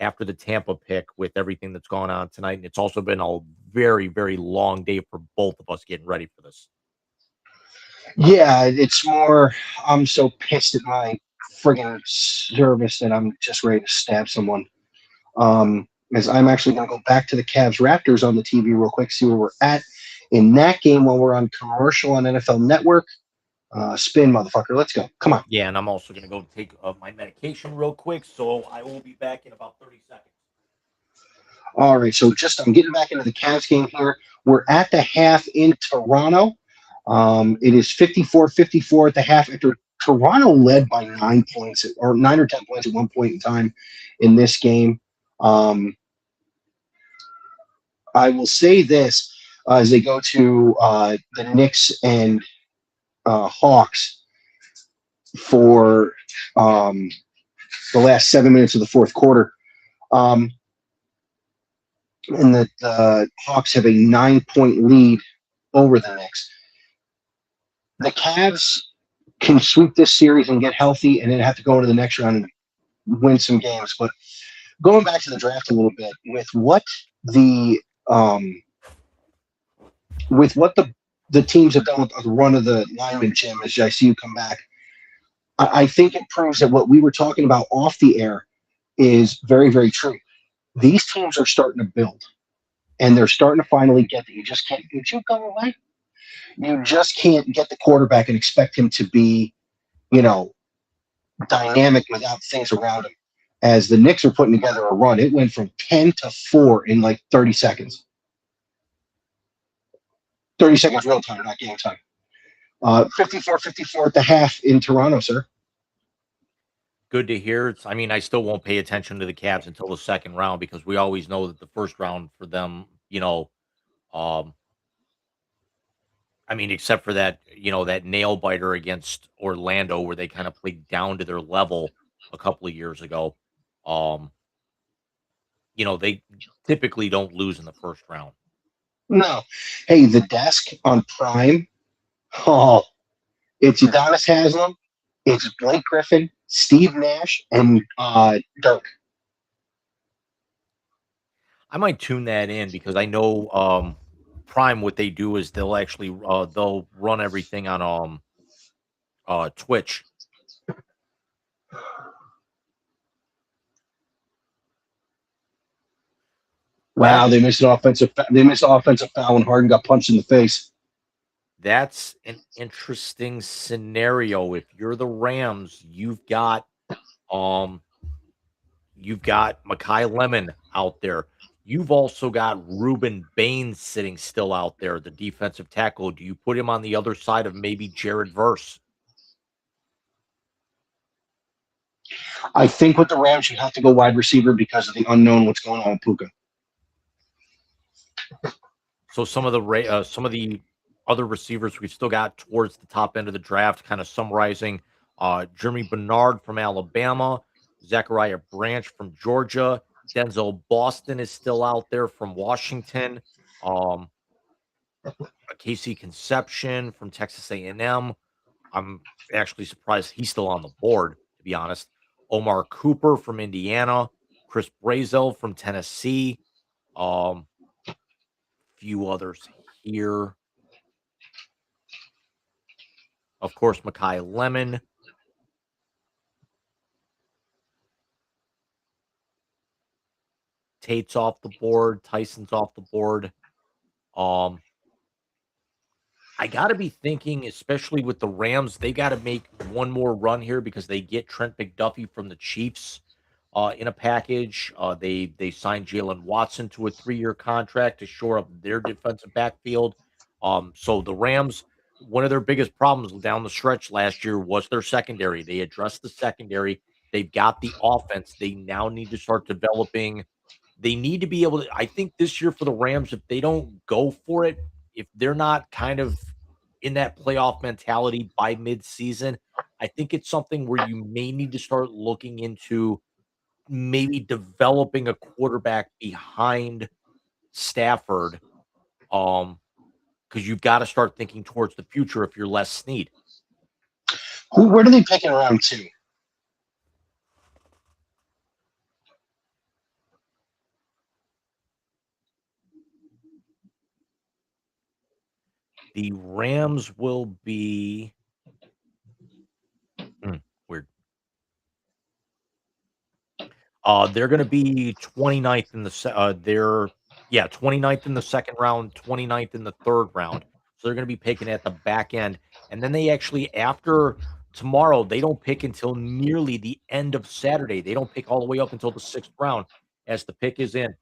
after the Tampa pick with everything that's gone on tonight. And it's also been a very, very long day for both of us getting ready for this. Yeah, it's more. I'm so pissed at my friggin' service that I'm just ready to stab someone. As I'm actually going to go back to the Cavs Raptors on the TV real quick, see where we're at in that game while we're on commercial on NFL Network. Spin, motherfucker. Let's go. Come on. Yeah, and I'm also going to go take my medication real quick, so I will be back in about 30 seconds. All right, so I'm getting back into the Cavs game here. We're at the half in Toronto. It is 54-54 at the half after Toronto led by 9 points or 9 or 10 points at one point in time in this game. I will say this as they go to the Knicks and Hawks for the last 7 minutes of the fourth quarter. And the Hawks have a 9-point lead over the Knicks. The Cavs can sweep this series and get healthy and then have to go into the next round and win some games. But going back to the draft a little bit, with what the teams have done with the run of the lineman, Jim, as I see you come back, I think it proves that what we were talking about off the air is very, very true. These teams are starting to build, and they're starting to finally get that you just can't. Would you go away? You just can't get the quarterback and expect him to be, dynamic without things around him. As the Knicks are putting together a run, it went from 10-4 in like 30 seconds. 30 seconds real time, not game time. 54-54 at the half in Toronto, sir. Good to hear. I still won't pay attention to the Cavs until the second round because we always know that the first round for them, except for that, that nail biter against Orlando where they kind of played down to their level a couple of years ago. They typically don't lose in the first round. No. Hey, the desk on Prime. Oh, it's Udonis Haslam, it's Blake Griffin, Steve Nash, and Dirk. I might tune that in because I know Prime. What they do is they'll actually they'll run everything on Twitch. Wow, they missed an offensive. They missed an offensive foul, and Harden got punched in the face. That's an interesting scenario. If you're the Rams, you've got Makai Lemon out there. You've also got Reuben Baines sitting still out there, the defensive tackle. Do you put him on the other side of maybe Jared Verse? I think with the Rams, you have to go wide receiver because of the unknown what's going on with Puka. So some of the other receivers we've still got towards the top end of the draft, kind of summarizing, Jeremy Bernard from Alabama, Zachariah Branch from Georgia, Denzel Boston is still out there from Washington, Casey Conception from Texas A&M, I'm actually surprised he's still on the board, to be honest. Omar Cooper from Indiana, Chris Brazel from Tennessee, few others here. Of course, Mekhi Lemon. Tate's off the board. Tyson's off the board. I got to be thinking, especially with the Rams, they got to make one more run here because they get Trent McDuffie from the Chiefs in a package. They signed Jalen Watson to a 3-year contract to shore up their defensive backfield. So the Rams, one of their biggest problems down the stretch last year was their secondary. They addressed the secondary. They've got the offense. They now need to start developing. They need to be able to. I think this year for the Rams, if they don't go for it, if they're not kind of in that playoff mentality by midseason, I think it's something where you may need to start looking into maybe developing a quarterback behind Stafford, because you've got to start thinking towards the future if you're Les Snead. Where do they pick in round 2? The Rams will be weird. They're going to be 29th in the 29th in the second round, 29th in the third round. So they're going to be picking at the back end. And then they actually, after tomorrow, they don't pick until nearly the end of Saturday. They don't pick all the way up until the 6th round as the pick is in.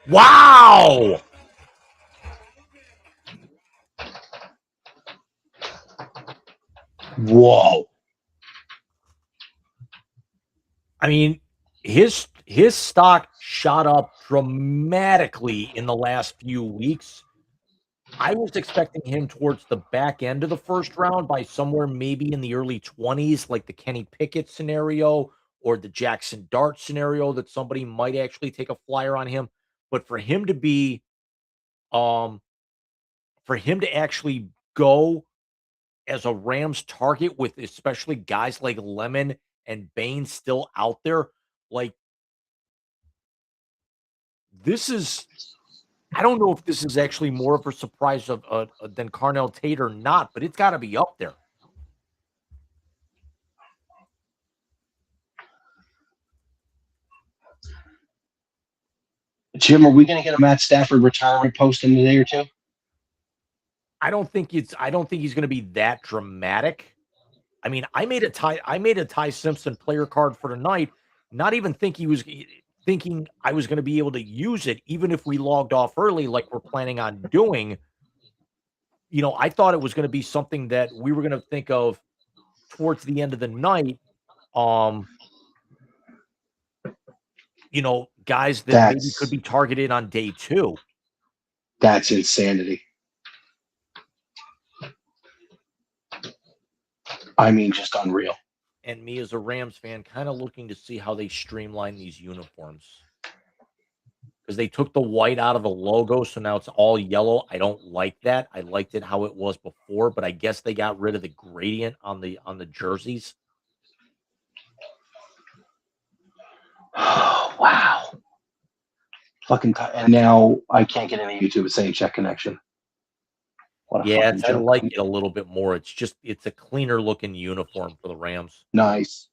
Wow! Whoa. I mean, his stock shot up dramatically in the last few weeks. I was expecting him towards the back end of the first round by somewhere maybe in the early 20s, like the Kenny Pickett scenario or the Jackson Dart scenario that somebody might actually take a flyer on him. But for him to be for him to actually go as a Rams target with especially guys like Lemon and Bain still out there, like this is I don't know if this is actually more of a surprise than Carnell Tate or not, but it's got to be up there. Jim, are we going to get a Matt Stafford retirement post in a day or two? I don't think he's going to be that dramatic. I mean, I made a Ty Simpson player card for tonight, not even thinking I was going to be able to use it, even if we logged off early, like we're planning on doing. You know, I thought it was going to be something that we were going to think of towards the end of the night. You know, guys that maybe could be targeted on day 2. That's insanity. I mean, just unreal. And me as a Rams fan, kind of looking to see how they streamline these uniforms. Because they took the white out of the logo, so now it's all yellow. I don't like that. I liked it how it was before, but I guess they got rid of the gradient on the jerseys. Oh, wow. Fucking and now I can't get any YouTube. It's saying check connection. Yeah, I like it a little bit more. It's a cleaner looking uniform for the Rams. Nice.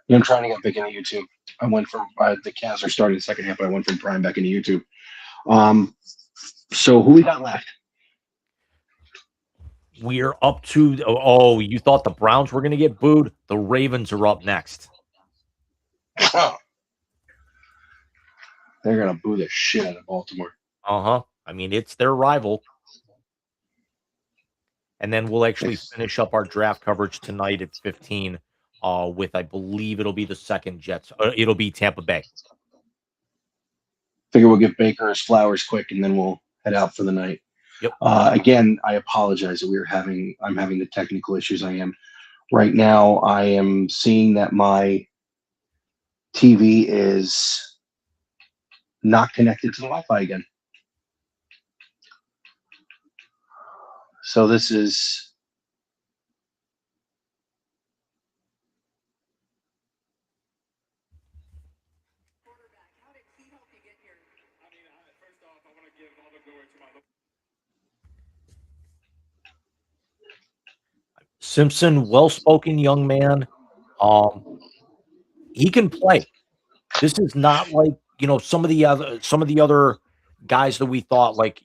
Yeah, I'm trying to get back into YouTube. I went from the Cavs are starting the second half, but I went from Prime back into YouTube. So who we got left? We are up to you thought the Browns were going to get booed? The Ravens are up next. They're gonna boo the shit out of Baltimore. I mean, it's their rival. And then we'll actually finish up our draft coverage tonight at 15 with, I believe it'll be the second Jets. It'll be Tampa Bay. Figure we'll give Baker his flowers quick, and then we'll head out for the night. Yep. Again, I apologize that I'm having the technical issues I am. Right now, I am seeing that my TV is not connected to the Wi-Fi again. So this is First off, I want to give all the glory to my Simpson, well-spoken young man. He can play. This is not like, some of the other guys that we thought, like,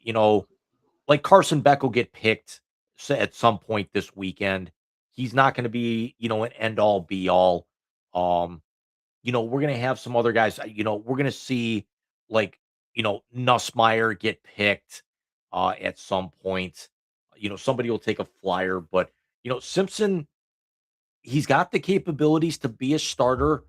like Carson Beck will get picked at some point this weekend. He's not going to be, an end all be all. Um, we're going to have some other guys, we're going to see, like, Nussmeier get picked at some point. Somebody will take a flyer, but Simpson, he's got the capabilities to be a starter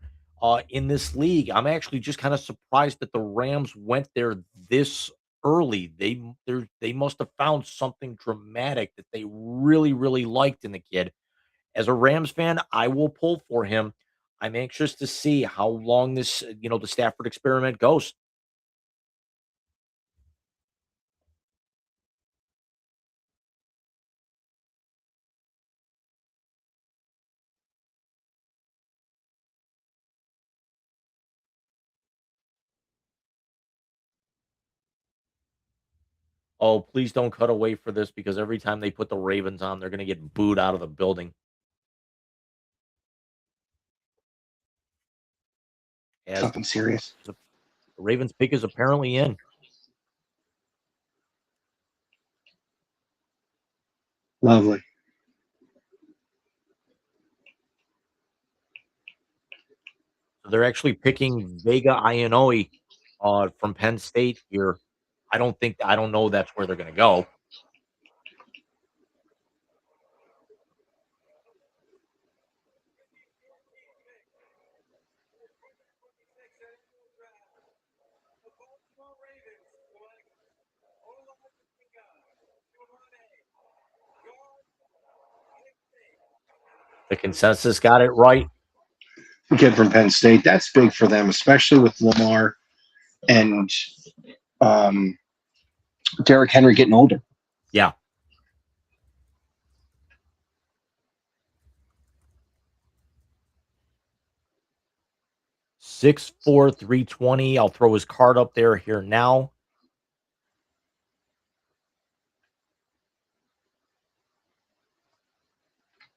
in this league. I'm actually just kind of surprised that the Rams went there this early. They must have found something dramatic that they really, really liked in the kid. As a Rams fan, I will pull for him. I'm anxious to see how long this, the Stafford experiment goes. Oh, please don't cut away for this, because every time they put the Ravens on, they're going to get booed out of the building. As something serious. the Ravens pick is apparently in. Lovely. So they're actually picking Vega Ionoe from Penn State here. I don't know that's where they're going to go. The consensus got it right. Kid from Penn State. That's big for them, especially with Lamar and um, Derrick Henry getting older. Yeah. Six, 4, 320. I'll throw his card up there here now.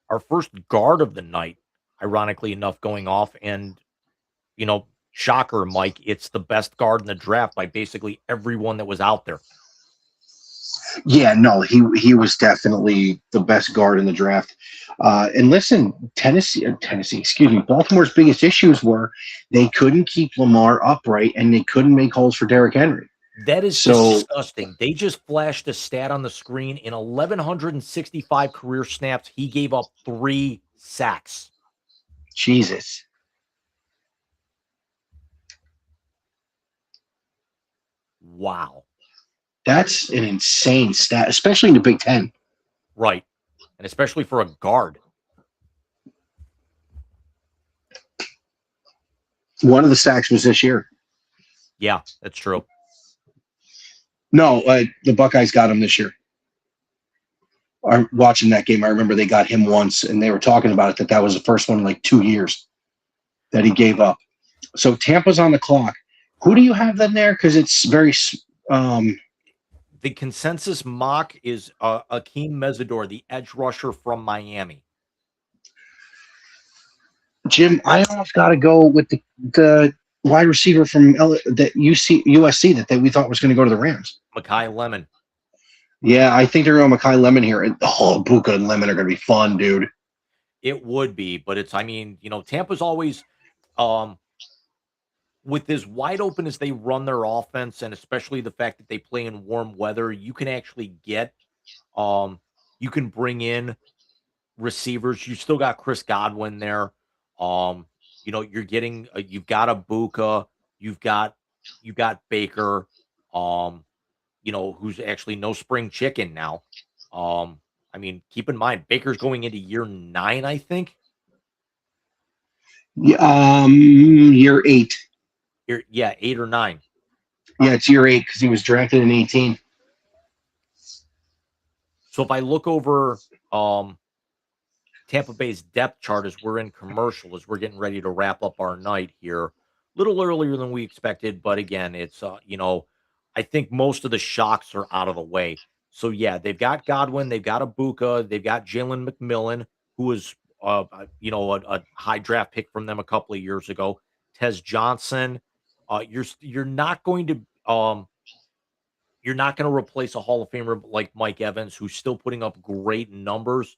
Our first guard of the night, ironically enough, going off, and shocker, Mike, it's the best guard in the draft by basically everyone that was out there. Yeah, no, he was definitely the best guard in the draft. And listen, Tennessee, excuse me, Baltimore's biggest issues were they couldn't keep Lamar upright and they couldn't make holes for Derrick Henry. That is So- disgusting. They just flashed a stat on the screen. In 1,165 career snaps, he gave up 3 sacks. Jesus. Wow. That's an insane stat, especially in the Big Ten. Right. And especially for a guard. One of the sacks was this year. Yeah, that's true. No, the Buckeyes got him this year. I'm watching that game. I remember they got him once, and they were talking about it, that was the first one in like 2 years that he gave up. So Tampa's on the clock. Who do you have then there? Because it's very The consensus mock is Akeem Mesidor, the edge rusher from Miami. Jim, I almost got to go with the wide receiver from USC that we thought was going to go to the Rams. Mekhi Lemon. Yeah, I think they're going Mekhi Lemon here. And Buka and Lemon are going to be fun, dude. It would be, but Tampa's always with as wide open as they run their offense, and especially the fact that they play in warm weather, you can actually get you can bring in receivers. You still got Chris Godwin there. You're getting you've got a Buka, you've got Baker, who's actually no spring chicken now. I mean, keep in mind, Baker's going into year 9, I think. Year 8. Yeah, 8 or 9. Yeah, it's year 8 because he was drafted in 18. So if I look over Tampa Bay's depth chart as we're in commercial, as we're getting ready to wrap up our night here, a little earlier than we expected, but again, it's I think most of the shocks are out of the way. So yeah, they've got Godwin, they've got Ibuka, they've got Jalen McMillan, who was a high draft pick from them a couple of years ago. Tez Johnson, you're not going to you're not going to replace a Hall of Famer like Mike Evans, who's still putting up great numbers.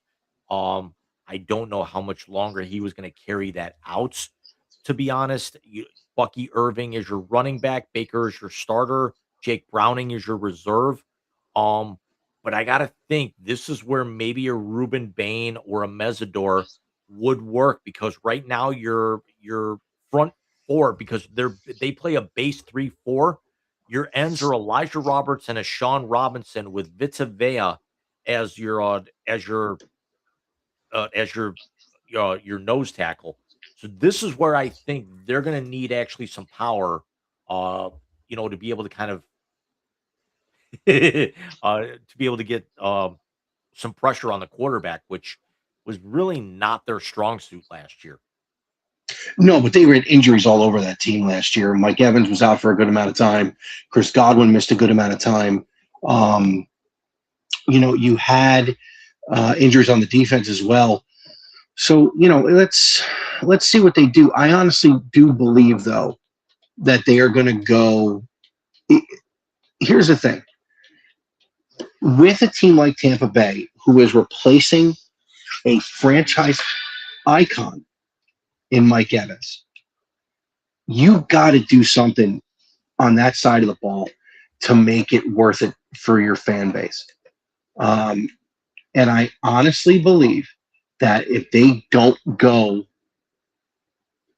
I don't know how much longer he was going to carry that out. To be honest, Bucky Irving is your running back, Baker is your starter, Jake Browning is your reserve. Um, but I got to think this is where maybe a Ruben Bain or a Mesidor would work, because right now your front four, because they play a base 3-4. Your ends are Elijah Roberts and a Sean Robinson with Vita Vea as your nose tackle. So this is where I think they're going to need actually some power, to be able to kind of to be able to get some pressure on the quarterback, which was really not their strong suit last year. No, but they had injuries all over that team last year. Mike Evans was out for a good amount of time. Chris Godwin missed a good amount of time. You had injuries on the defense as well. So, let's see what they do. I honestly do believe, though, that they are going to go. Here's the thing. With a team like Tampa Bay, who is replacing a franchise icon in Mike Evans, you got to do something on that side of the ball to make it worth it for your fan base. And I honestly believe that if they don't go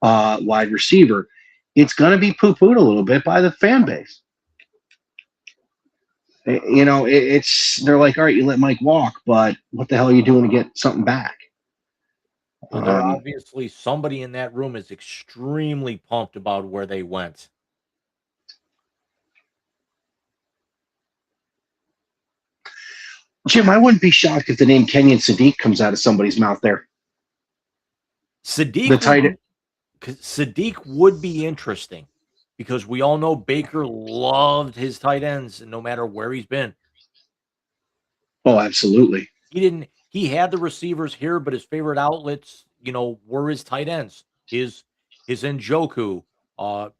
wide receiver, it's going to be poo-pooed a little bit by the fan base. They're like, all right, you let Mike walk, but what the hell are you doing to get something back? So they're obviously, somebody in that room is extremely pumped about where they went. Jim, I wouldn't be shocked if the name Kenyon Sadiq comes out of somebody's mouth there. Sadiq would be interesting, because we all know Baker loved his tight ends, no matter where he's been. Oh, absolutely. He had the receivers here, but his favorite outlets, were his tight ends. His Njoku, not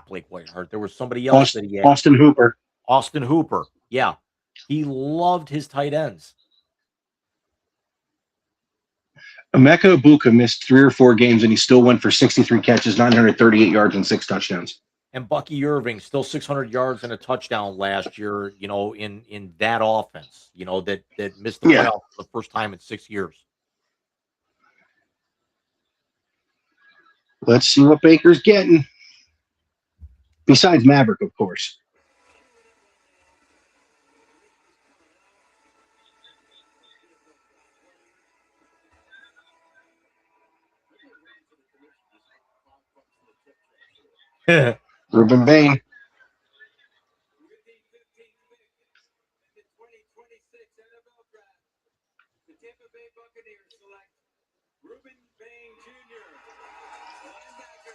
Blake Whiteheart. There was somebody else that he had. Austin Hooper. Austin Hooper. Yeah. He loved his tight ends. Emeka Ibuka missed 3 or 4 games, and he still went for 63 catches, 938 yards, and 6 touchdowns. And Bucky Irving, still 600 yards and a touchdown last year, in that offense, that missed the playoffs for the first time in 6 years. Let's see what Baker's getting. Besides Maverick, of course. Ruben Bain. With the 15th pick in the 2026 NFL Draft, the Tampa Bay Buccaneers select Ruben Bain Jr., linebacker,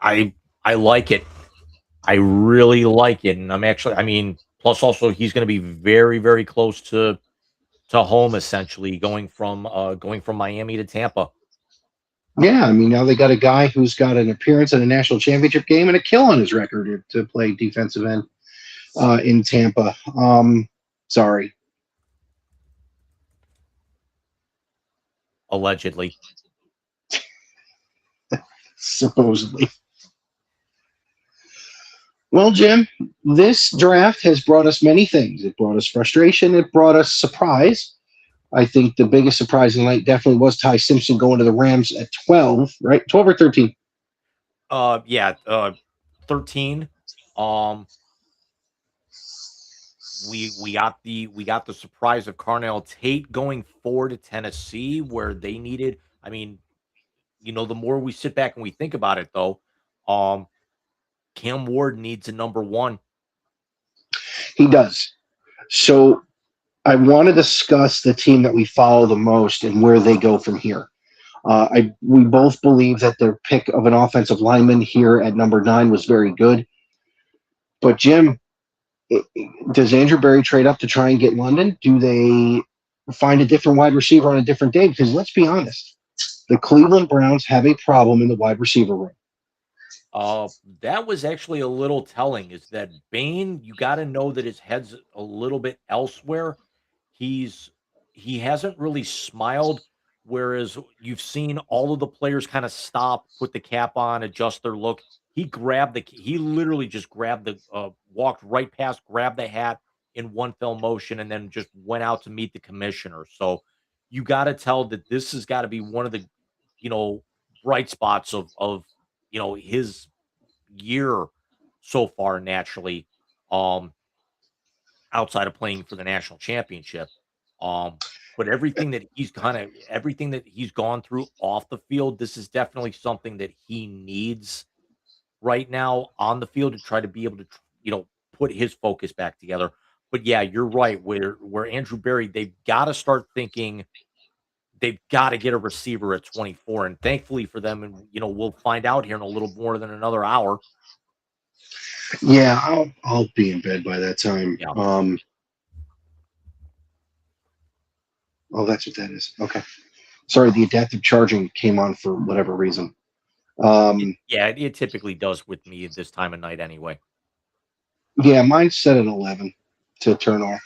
Miami. I like it. I really like it. And plus also he's going to be very, very close to home, essentially, going from Miami to Tampa. Yeah, now they got a guy who's got an appearance in a national championship game and a kill on his record to play defensive end in Tampa. Sorry. Allegedly. Supposedly. Well, Jim, this draft has brought us many things. It brought us frustration. It brought us surprise. I think the biggest surprise in night definitely was Ty Simpson going to the Rams at 12, right? 12 or 13? 13. we got the surprise of Carnell Tate going 4 to Tennessee, where they needed. I mean, the more we sit back and we think about it, though, Cam Ward needs a number one. He does. So I want to discuss the team that we follow the most and where they go from here. We both believe that their pick of an offensive lineman here at number 9 was very good. But Jim, does Andrew Berry trade up to try and get London? Do they find a different wide receiver on a different day? Because let's be honest, the Cleveland Browns have a problem in the wide receiver room. That was actually a little telling. Is that Bain? You got to know that his head's a little bit elsewhere. He hasn't really smiled. Whereas you've seen all of the players kind of stop, put the cap on, adjust their look. He literally just grabbed walked right past, grabbed the hat in one fell motion, and then just went out to meet the commissioner. So you got to tell that this has got to be one of the, bright spots of his year so far, naturally, outside of playing for the national championship. But everything that he's gone through off the field, this is definitely something that he needs right now on the field to try to be able to, put his focus back together. But yeah, you're right. Where Andrew Berry, they've got to start thinking they've got to get a receiver at 24. And thankfully for them, and we'll find out here in a little more than another hour. Yeah, I'll be in bed by that time. Yeah. Oh, that's what that is. Okay. Sorry, the adaptive charging came on for whatever reason. Yeah, it typically does with me at this time of night anyway. Yeah, mine's set at 11 to turn off.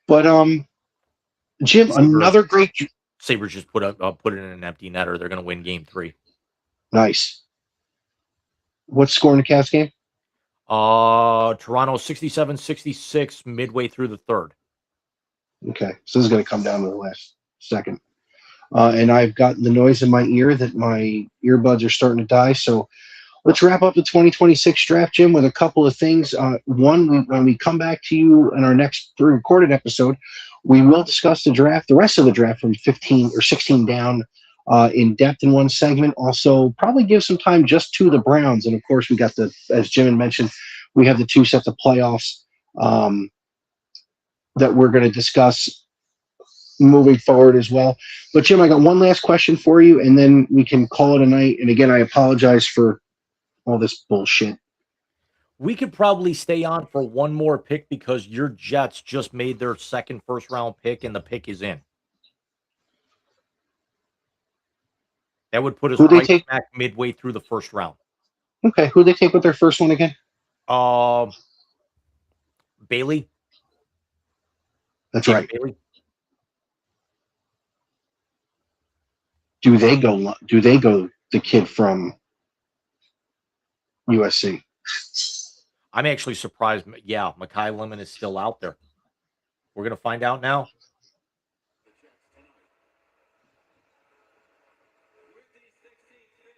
But Jim, another great. Sabres just put it in an empty netter. They're going to win Game 3. Nice. What's scoring the Cavs game? Toronto 67-66 midway through the third. Okay, so this is going to come down to the last second. And I've got the noise in my ear that my earbuds are starting to die. So let's wrap up the 2026 draft, Jim, with a couple of things. One, when we come back to you in our next recorded episode, we will discuss the rest of the draft from 15 or 16 down in depth in one segment. Also, probably give some time just to the Browns. And of course, we got as Jim had mentioned, we have the 2 sets of playoffs that we're going to discuss moving forward as well. But Jim, I got one last question for you, and then we can call it a night. And again, I apologize for all this bullshit. We could probably stay on for one more pick because your Jets just made their second first-round pick, and the pick is in. That would put us right back midway through the first round. Okay, who they take with their first one again? Bailey. That's right. Bailey. Do they go the kid from USC? I'm actually surprised. Yeah, Mekhi Lemon is still out there. We're going to find out now. With the 16th pick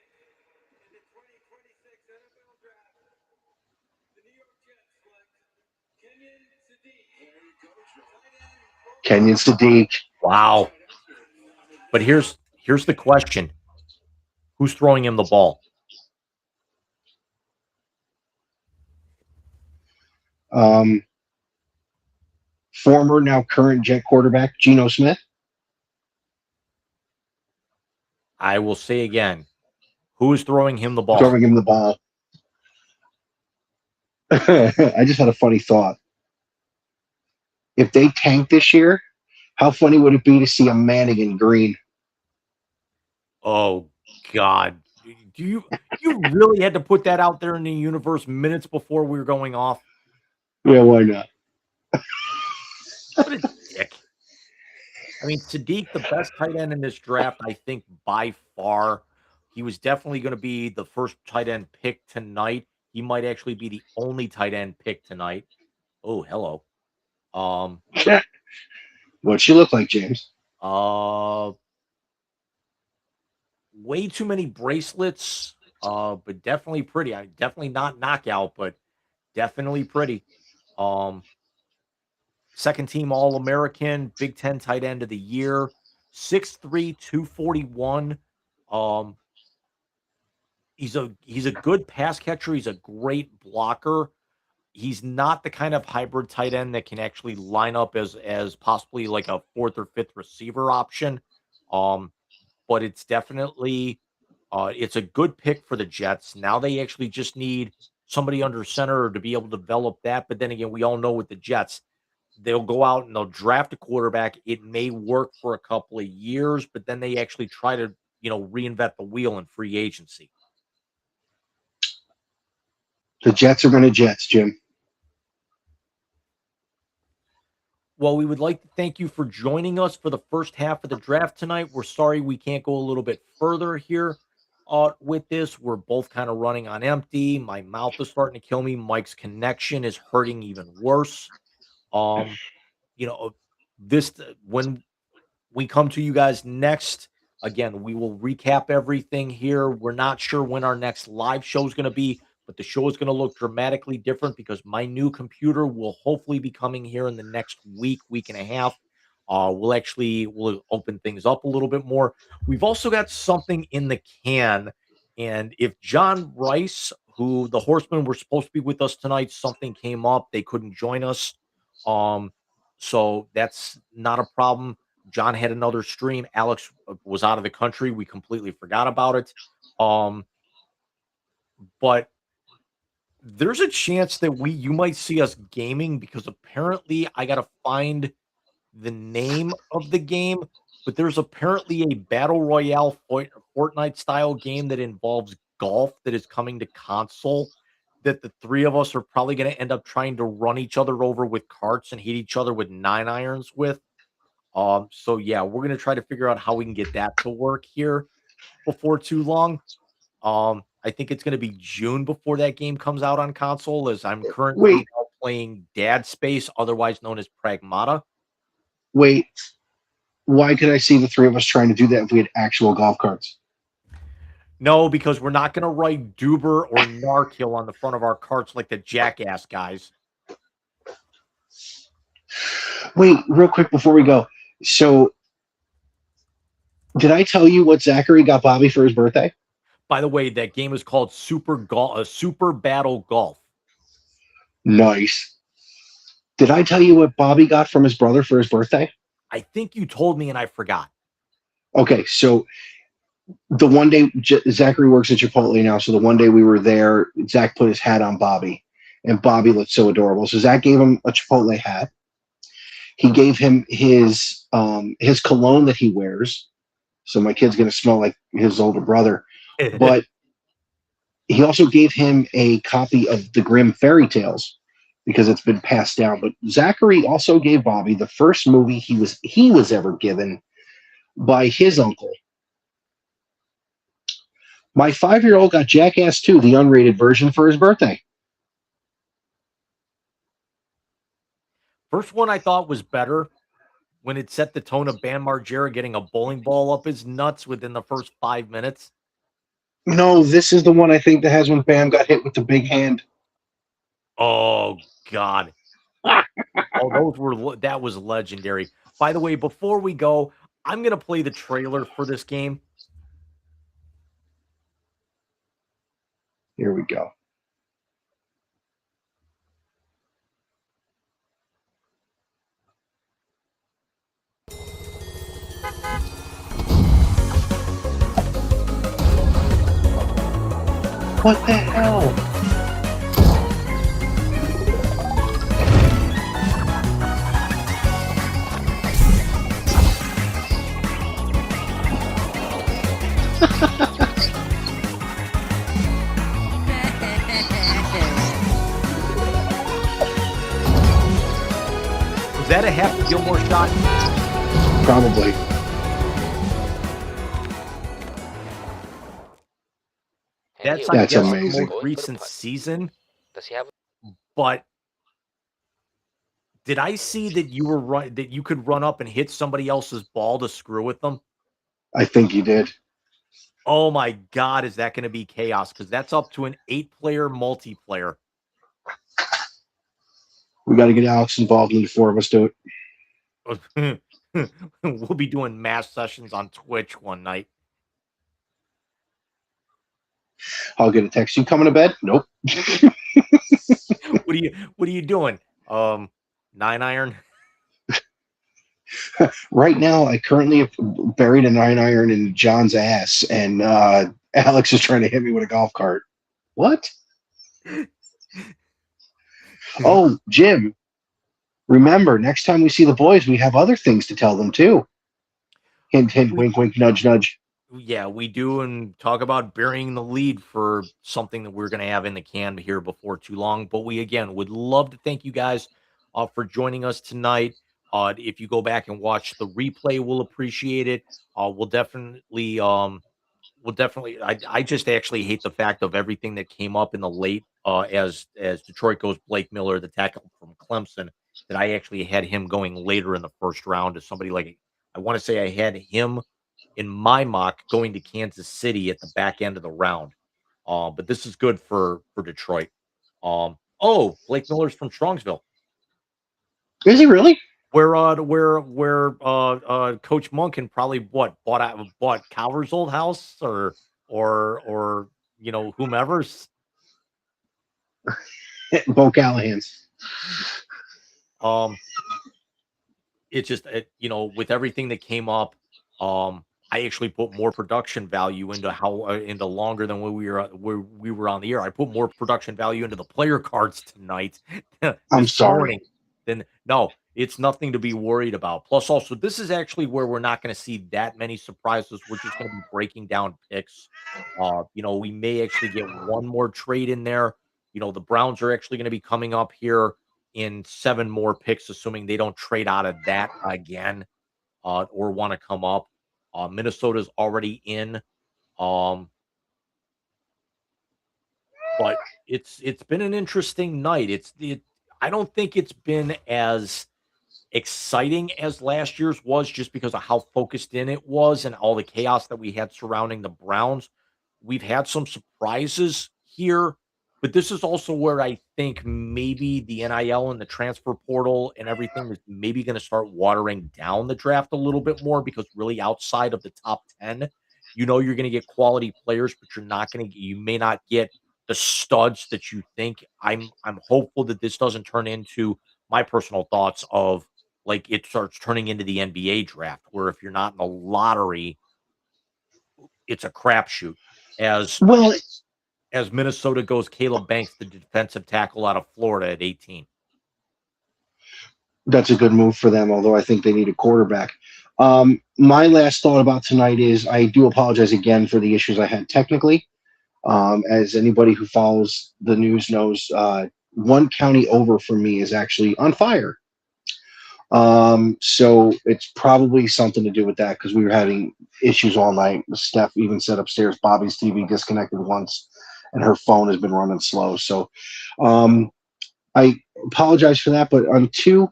in the 2026 NFL Draft, the New York Jets select Kenyon Sadiq. Wow. But here's the question. Who's throwing him the ball? Former, now current Jet quarterback, Geno Smith. I will say again, who is throwing him the ball? Throwing him the ball. I just had a funny thought. If they tank this year, how funny would it be to see a Manning in green? Oh, God. You really had to put that out there in the universe minutes before we were going off? Yeah, why not? What a dick. I mean, Sadiq, the best tight end in this draft, I think, by far. He was definitely going to be the first tight end pick tonight. He might actually be the only tight end pick tonight. Oh, hello. What'd she look like, James? Way too many bracelets, but definitely pretty. Definitely not knockout, but definitely pretty. second team All-American, Big Ten tight end of the year, 6'3", 241. He's a good pass catcher. He's a great blocker. He's not the kind of hybrid tight end that can actually line up as possibly like a fourth or fifth receiver option. But it's definitely it's a good pick for the Jets. Now they actually just need somebody under center to be able to develop that. But then again, we all know with the Jets, they'll go out and they'll draft a quarterback. It may work for a couple of years, but then they actually try to, reinvent the wheel in free agency. The Jets are going to Jets, Jim. Well, we would like to thank you for joining us for the first half of the draft tonight. We're sorry we can't go a little bit further here with this. We're both kind of running on empty. My mouth is starting to kill me. Mike's connection is hurting even worse. When we come to you guys next, again, we will recap everything here. We're not sure when our next live show is going to be, but the show is going to look dramatically different because my new computer will hopefully be coming here in the next week and a half. We'll open things up a little bit more. We've also got something in the can. And if John Rice, who the Horsemen were supposed to be with us tonight, something came up, they couldn't join us. So that's not a problem. John had another stream. Alex was out of the country. We completely forgot about it. But there's a chance that you might see us gaming because apparently I got to find the name of the game, but there's apparently a battle royale Fortnite style game that involves golf that is coming to console that the three of us are probably going to end up trying to run each other over with carts and hit each other with 9-irons with. So yeah, we're going to try to figure out how we can get that to work here before too long. I think it's going to be June before that game comes out on console, as I'm currently playing Dad Space, otherwise known as Pragmata. Wait, why could I see the three of us trying to do that if we had actual golf carts? No, because we're not going to write Duber or Narkill on the front of our carts like the jackass guys. Wait, real quick before we go. So, did I tell you what Zachary got Bobby for his birthday? By the way, that game is called Super Battle Golf. Nice. Did I tell you what Bobby got from his brother for his birthday? I think you told me and I forgot. Okay, so the one day Zachary works at Chipotle now, so the one day we were there, Zach put his hat on Bobby, and Bobby looked so adorable. So Zach gave him a Chipotle hat. He gave him his cologne that he wears. So my kid's going to smell like his older brother. But he also gave him a copy of the Grimm Fairy Tales because it's been passed down. But Zachary also gave Bobby the first movie he was ever given by his uncle. My 5-year-old got Jackass 2, the unrated version, for his birthday. First one I thought was better when it set the tone of Bam Margera getting a bowling ball up his nuts within the first 5 minutes. No, this is the one I think that has when Bam got hit with the big hand. Oh, God. That was legendary. By the way, before we go, I'm going to play the trailer for this game. Here we go. What the hell? Was that a Happy Gilmore shot? Probably. That's amazing. The most recent season. Does he have? But did I see that you could run up and hit somebody else's ball to screw with them? I think he did. Oh my God, is that going to be chaos? Because that's up to an 8-player multiplayer. We got to get Alex involved, and the four of us do it. We'll be doing mass sessions on Twitch one night. I'll get a text. You coming to bed? Nope. What are you doing? 9-iron? Right now, I currently have buried a 9-iron in John's ass, and Alex is trying to hit me with a golf cart. What? Oh, Jim, remember, next time we see the boys, we have other things to tell them, too. Hint, hint, wink, wink, nudge, nudge. Yeah, we do, and talk about burying the lead for something that we're going to have in the can here before too long. But we, again, would love to thank you guys for joining us tonight. If you go back and watch the replay, we'll appreciate it. We'll definitely I just actually hate the fact of everything that came up in the late as Detroit goes Blake Miller, the tackle from Clemson, that I actually had him going later in the first round as somebody like, I want to say I had him in my mock going to Kansas City at the back end of the round. But this is good for Detroit. Oh, Blake Miller's from Strongsville. Is he really? Where Coach Monken probably bought Calver's old house or whomever's. Bo Callahan's. It's just with everything that came up, I actually put more production value into into longer than when we were on the air. I put more production value into the player cards tonight. I'm sorry. Morning. Then no, it's nothing to be worried about. Plus, also, this is actually where we're not going to see that many surprises. We're just going to be breaking down picks. We may actually get one more trade in there. The Browns are actually going to be coming up here in 7 more picks, assuming they don't trade out of that again or want to come up. Minnesota's already in. But it's been an interesting night. I don't think it's been as exciting as last year's was, just because of how focused in it was and all the chaos that we had surrounding the Browns. We've had some surprises here, but this is also where I think maybe the NIL and the transfer portal and everything is maybe going to start watering down the draft a little bit more, because really outside of the top 10, you're going to get quality players, but you may not get the studs that you think. I'm hopeful that this doesn't turn into my personal thoughts of, like, it starts turning into the NBA draft, where if you're not in the lottery, it's a crapshoot. As Minnesota goes Caleb Banks, the defensive tackle out of Florida at 18. That's a good move for them, although I think they need a quarterback. My last thought about tonight is I do apologize again for the issues I had technically. As anybody who follows the news knows, one county over from me is actually on fire. So it's probably something to do with that, because we were having issues all night. Steph even said upstairs Bobby's TV disconnected once and her phone has been running slow. So I apologize for that. But on 2,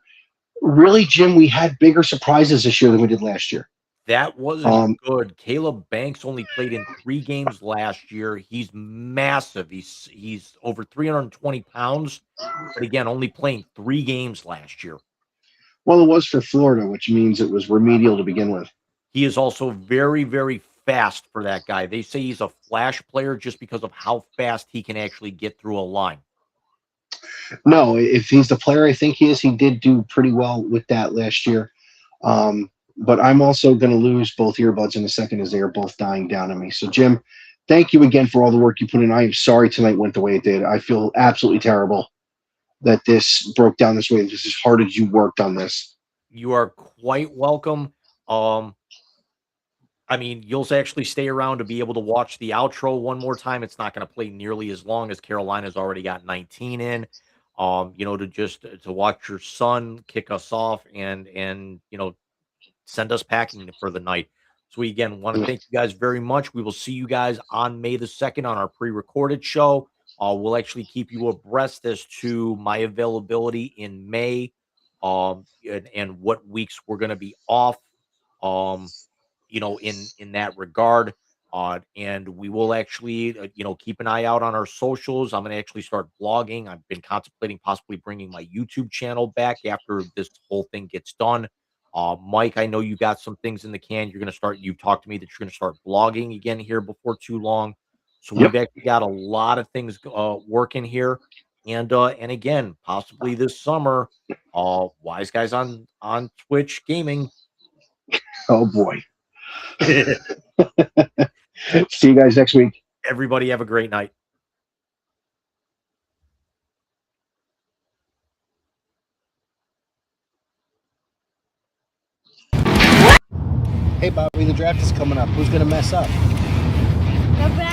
really, Jim, we had bigger surprises this year than we did last year. That wasn't good. Caleb Banks only played in 3 games last year. He's massive. He's over 320 pounds, but again, only playing 3 games last year. Well, it was for Florida, which means it was remedial to begin with. He is also very, very fast for that guy. They say he's a flash player just because of how fast he can actually get through a line. No, if he's the player I think he is, he did do pretty well with that last year. But I'm also going to lose both earbuds in a second, as they are both dying down on me. So, Jim, thank you again for all the work you put in. I am sorry tonight went the way it did. I feel absolutely terrible that this broke down this way. Just as hard as you worked on this. You are quite welcome. I mean, you'll actually stay around to be able to watch the outro one more time. It's not going to play nearly as long, as Carolina's already got 19 in. To watch your son kick us off and send us packing for the night. So we again want to thank you guys very much. We will see you guys on May the 2nd on our pre-recorded show. We'll actually keep you abreast as to my availability in May, and what weeks we're going to be off. In that regard. And we will actually, keep an eye out on our socials. I'm going to actually start blogging. I've been contemplating possibly bringing my YouTube channel back after this whole thing gets done. Mike, I know you got some things in the can. You talked to me that you're going to start blogging again here before too long. So we've actually got a lot of things working here. And again, possibly this summer, Wise Guys on Twitch Gaming. Oh boy. See you guys next week. Everybody have a great night. Hey, Bobby, the draft is coming up. Who's going to mess up? The Browns.